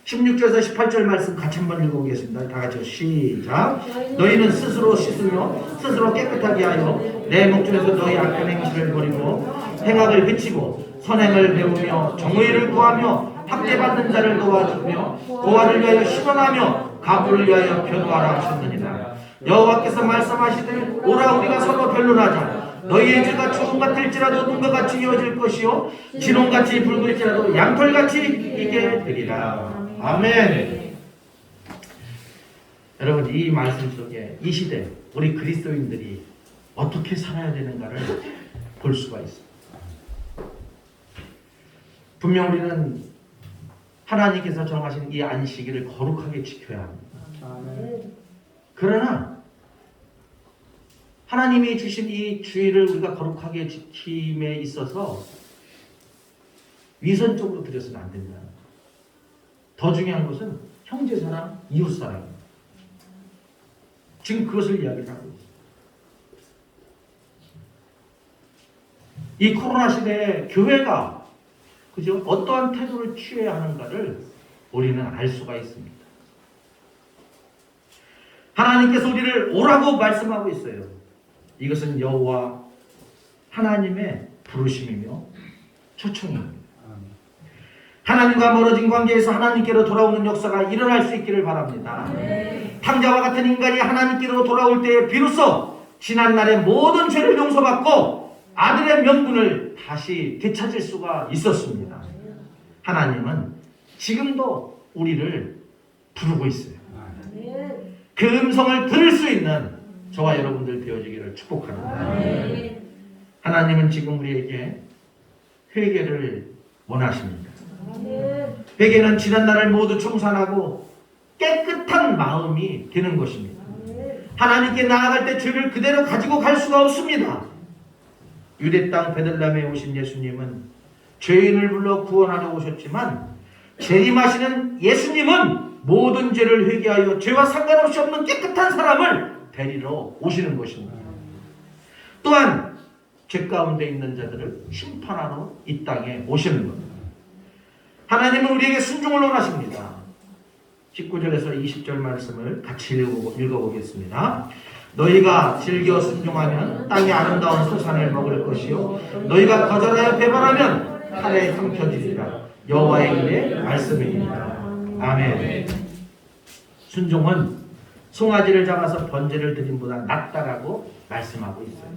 16절에서 18절 말씀 같이 한번 읽어보겠습니다. 다 같이 시작. 너희는 스스로 씻으며 스스로 깨끗하게 하여 내 목전에서 너희 악한 행실을 버리고 행악을 그치고 선행을 배우며 정의를 구하며 학대받는 자를 도와주며 고아를 위하여 시원하며 가부를 위하여 변호하라 하셨느니라. 여호와께서 말씀하시되 오라 우리가 서로 변론하자. 너희의 죄가 주홍 같을지라도 눈과 같이 이어질 것이요 진홍같이 붉을지라도 양털같이 이게 되리라. 아멘. 여러분 이 말씀 속에 이 시대 우리 그리스도인들이 어떻게 살아야 되는가를 볼 수가 있습니다. 분명 우리는 하나님께서 정하신 이 안식일을 거룩하게 지켜야 합니다. 아멘. 그러나 하나님이 주신 이 주일을 우리가 거룩하게 지킴에 있어서 위선적으로 드려서는 안 된다. 더 중요한 것은 형제사랑, 이웃사랑입니다. 지금 그것을 이야기를 하고 있습니다. 이 코로나 시대에 교회가 그죠? 어떠한 태도를 취해야 하는가를 우리는 알 수가 있습니다. 하나님께서 우리를 오라고 말씀하고 있어요. 이것은 여호와 하나님의 부르심이며 초청입니다. 하나님과 멀어진 관계에서 하나님께로 돌아오는 역사가 일어날 수 있기를 바랍니다. 탕자와 같은 인간이 하나님께로 돌아올 때에 비로소 지난날의 모든 죄를 용서받고 아들의 명분을 다시 되찾을 수가 있었습니다. 하나님은 지금도 우리를 부르고 있어요. 그 음성을 들을 수 있는 저와 여러분들 되어지기를 축복합니다. 하나님은 지금 우리에게 회개를 원하십니다. 회개는 지난날을 모두 청산하고 깨끗한 마음이 되는 것입니다. 하나님께 나아갈 때 죄를 그대로 가지고 갈 수가 없습니다. 유대 땅 베들레헴에 오신 예수님은 죄인을 불러 구원하러 오셨지만 재림하시는 예수님은 모든 죄를 회개하여 죄와 상관없이 없는 깨끗한 사람을 데리러 오시는 것입니다. 또한 죄 가운데 있는 자들을 심판하러 이 땅에 오시는 겁니다. 하나님은 우리에게 순종을 원하십니다. 19절에서 20절 말씀을 같이 읽어보겠습니다. 너희가 즐겨 순종하면 땅의 아름다운 소산을 먹을 것이요 너희가 거절하여 배반하면 칼에 삼켜지리라. 여호와의 일의 말씀입니다. 아멘. 순종은 송아지를 잡아서 번제를 드림보다 낫다라고 말씀하고 있어요.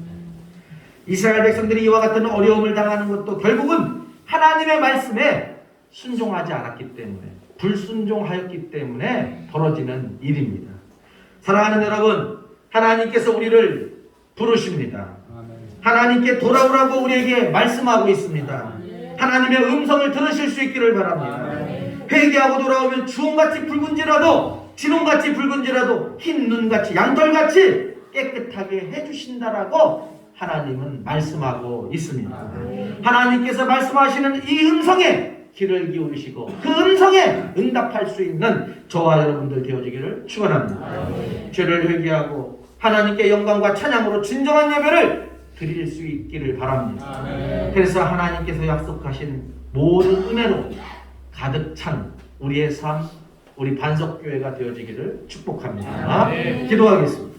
이스라엘 백성들이 이와 같은 어려움을 당하는 것도 결국은 하나님의 말씀에 순종하지 않았기 때문에, 불순종하였기 때문에 벌어지는 일입니다. 사랑하는 여러분, 하나님께서 우리를 부르십니다. 하나님께 돌아오라고 우리에게 말씀하고 있습니다. 하나님의 음성을 들으실 수 있기를 바랍니다. 회개하고 돌아오면 주홍같이 붉은지라도, 진홍같이 붉은지라도 흰 눈같이 양털같이 깨끗하게 해주신다라고 하나님은 말씀하고 있습니다. 하나님께서 말씀하시는 이 음성에 귀를 기울이시고 그 음성에 응답할 수 있는 저와 여러분들 되어지기를 축원합니다. 죄를 회개하고 하나님께 영광과 찬양으로 진정한 예배를 드릴 수 있기를 바랍니다. 그래서 하나님께서 약속하신 모든 은혜로 가득 찬 우리의 삶, 우리 반석교회가 되어지기를 축복합니다. 기도하겠습니다.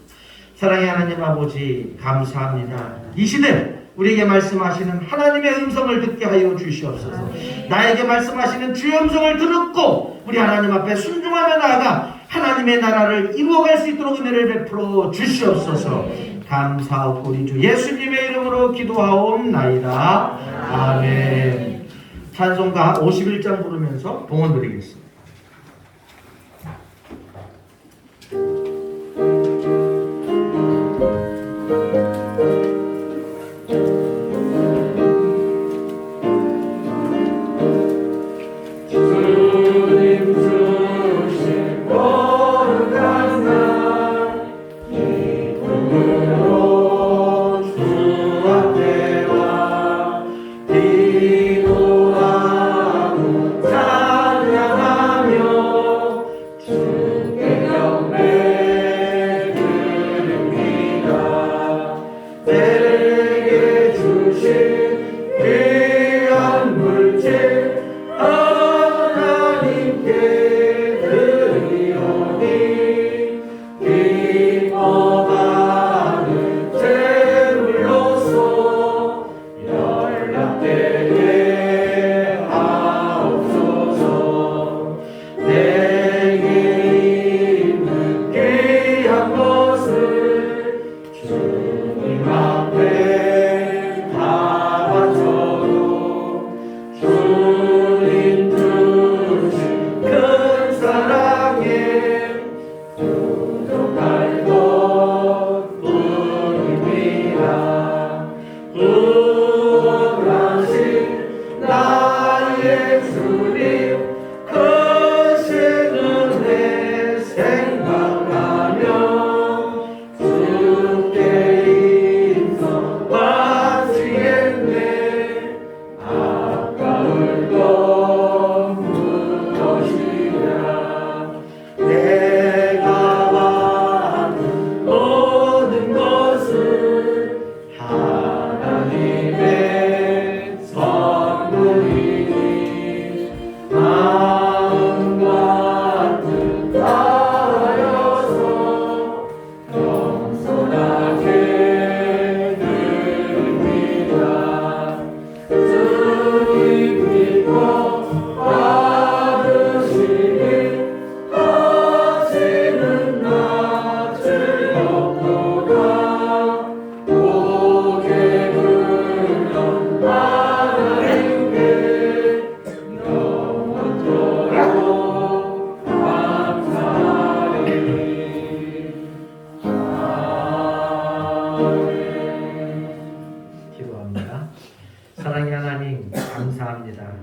사랑의 하나님 아버지, 감사합니다. 이 시대 우리에게 말씀하시는 하나님의 음성을 듣게 하여 주시옵소서. 나에게 말씀하시는 주의 음성을 듣고 우리 하나님 앞에 순종하며 나아가 하나님의 나라를 이루어갈 수 있도록 은혜를 베풀어 주시옵소서. 감사하고 우리 주 예수님의 이름으로 기도하옵나이다. 아멘. 찬송가 51장 부르면서 봉헌 드리겠습니다. 주님 앞에 기도합니다. 사랑의 하나님 감사합니다.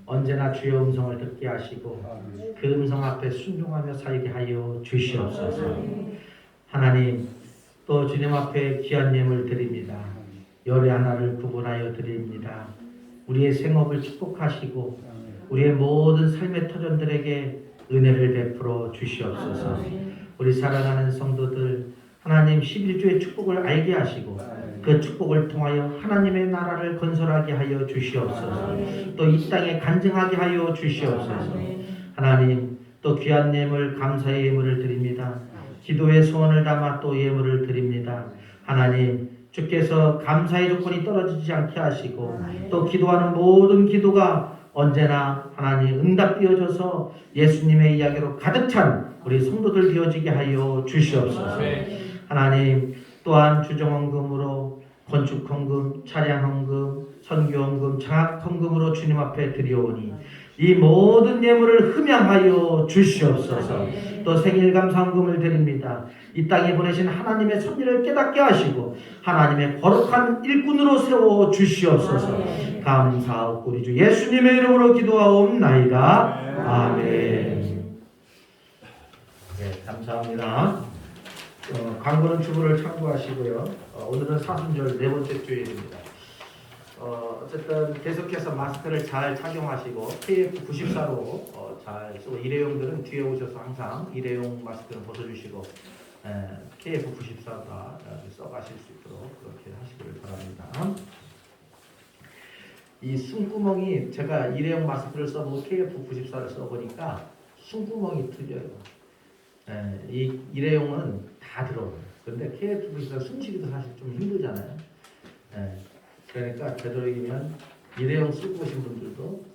언제나 주의 음성을 듣게 하시고 그 음성 앞에 순종하며 살게 하여 주시옵소서. 하나님 또 주님 앞에 귀한 예물 드립니다. 열의 하나를 구분하여 드립니다. 우리의 생업을 축복하시고 우리의 모든 삶의 터전들에게 은혜를 베풀어 주시옵소서. 우리 사랑하는 성도들 하나님 11조의 축복을 알게 하시고 그 축복을 통하여 하나님의 나라를 건설하게 하여 주시옵소서. 또 이 땅에 간증하게 하여 주시옵소서. 하나님 또 귀한 예물 감사의 예물을 드립니다. 기도의 소원을 담아 또 예물을 드립니다. 하나님 주께서 감사의 조건이 떨어지지 않게 하시고 또 기도하는 모든 기도가 언제나 하나님 응답되어져서 예수님의 이야기로 가득 찬 우리 성도들 되어지게 하여 주시옵소서. 하나님 또한 주정헌금으로 건축헌금, 차량헌금, 선교헌금, 장학헌금으로 주님 앞에 드리오니 이 모든 예물을 흠양하여 주시옵소서. 또 생일감사헌금을 드립니다. 이 땅에 보내신 하나님의 섭리를 깨닫게 하시고 하나님의 거룩한 일꾼으로 세워 주시옵소서. 감사하고 우리 주 예수님의 이름으로 기도하옵나이다. 아멘. 네, 감사합니다. 광고는 주부를 참고하시고요. 오늘은 사순절 네 번째 주일입니다. 어쨌든 계속해서 마스크를 잘 착용하시고 KF94로 잘 쓰고 일회용들은 뒤에 오셔서 항상 일회용 마스크는 벗어주시고 KF94가 써가실 수 있도록 그렇게 하시기를 바랍니다. 이 숨구멍이 제가 일회용 마스크를 써보고 KF94를 써보니까 숨구멍이 틀려요. 이 일회용은 다 들어가요. 근데 KF94 숨쉬기도 사실 좀 힘들잖아요. 그러니까 되도록이면 일회용 쓰고 오신 분들도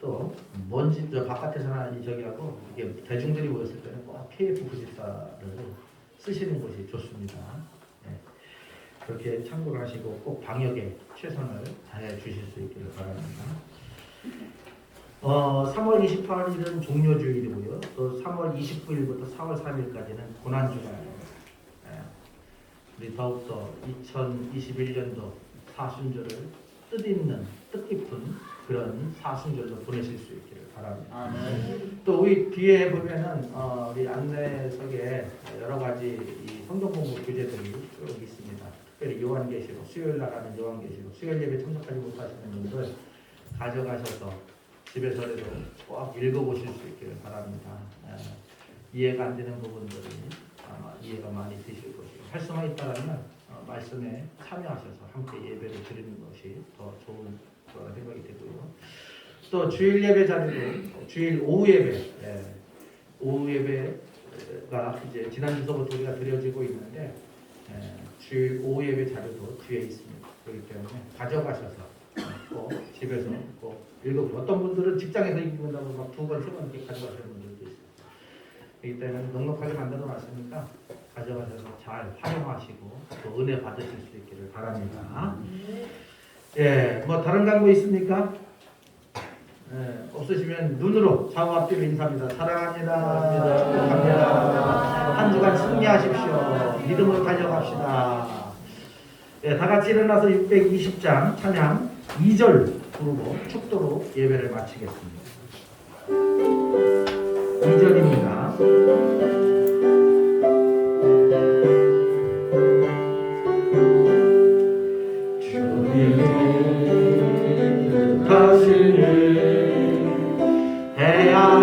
또 먼지 저 바깥에서나 저기 하고 이게 대중들이 모였을 때는 꼭 KF94를 쓰시는 것이 좋습니다. 그렇게 참고를 하시고 꼭 방역에 최선을 다해 주실 수 있기를 바랍니다. 3월 28일은 종료주일이고요. 또 3월 29일부터 4월 3일까지는 고난주간이에요. 우리 더욱더 2021년도 사순절을 뜻있는 뜻깊은 그런 사순절로 보내실 수 있기를 바랍니다. 또 우리 뒤에 보면은 우리 안내석에 여러 가지 이 성경 공부 교재들이 쭉 있습니다. 특별히 요한계시록 수요일 나가는 요한계시록 수요일 예배 참석하지 못하시는 분들 가져가셔서 집에서라도 꼭 읽어보실 수 있기를 바랍니다. 이해가 안 되는 부분들이 아마 이해가 많이 되실 것이고 할 수만 있다면 말씀에 참여하셔서 함께 예배를 드리는 것이 더 좋은 거라 생각이 되고요. 또 주일 예배 자리도 주일 오후 예배, 오후 예배가 이제 지난주서부터 우리가 드려지고 있는데 주일 오후 예배 자리도 뒤에 있습니다. 그렇기 때문에 가져가셔서 꼭 집에서 꼭 읽어보고 어떤 분들은 직장에서 읽는다고 막 2번, 3번 이렇게 가져가시는 분들도 있어요. 그렇기 때문에 넉넉하게 만들어 놨으니까 가져가셔서 잘 활용하시고 또 은혜 받으실 수 있기를 바랍니다. 뭐 다른 광고 있습니까? 없으시면 눈으로 좌우 앞뒤로 인사합니다. 사랑합니다. 축복합니다. 한 주간 승리하십시오. 믿음으로 달려갑시다. 다 같이 일어나서 620장 찬양 2절 부르고 축도로 예배를 마치겠습니다. 2절입니다.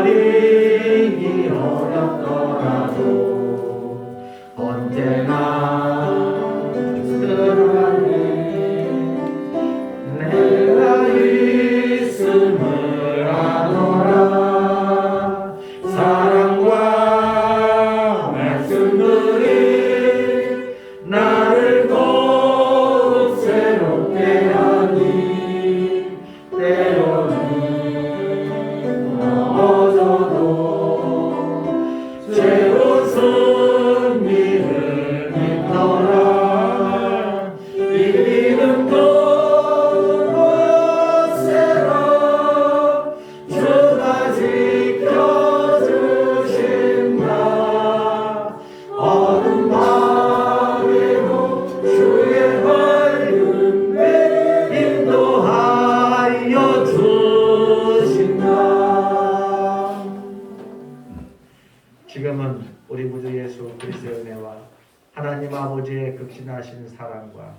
헤아리기 어렵더라도 언제나 내가 있음을 아노라. 사랑과 아버지의 극진하신 사랑과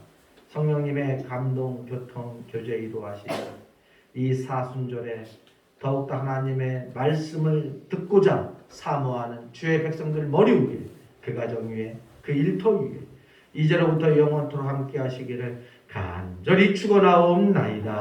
성령님의 감동, 교통, 교제 이루하시며 이 사순절에 더욱더 하나님의 말씀을 듣고자 사모하는 주의 백성들 머리 위에, 그 가정 위에, 그 일터 위에 이제로부터 영원토록 함께 하시기를 간절히 축원하옵나이다.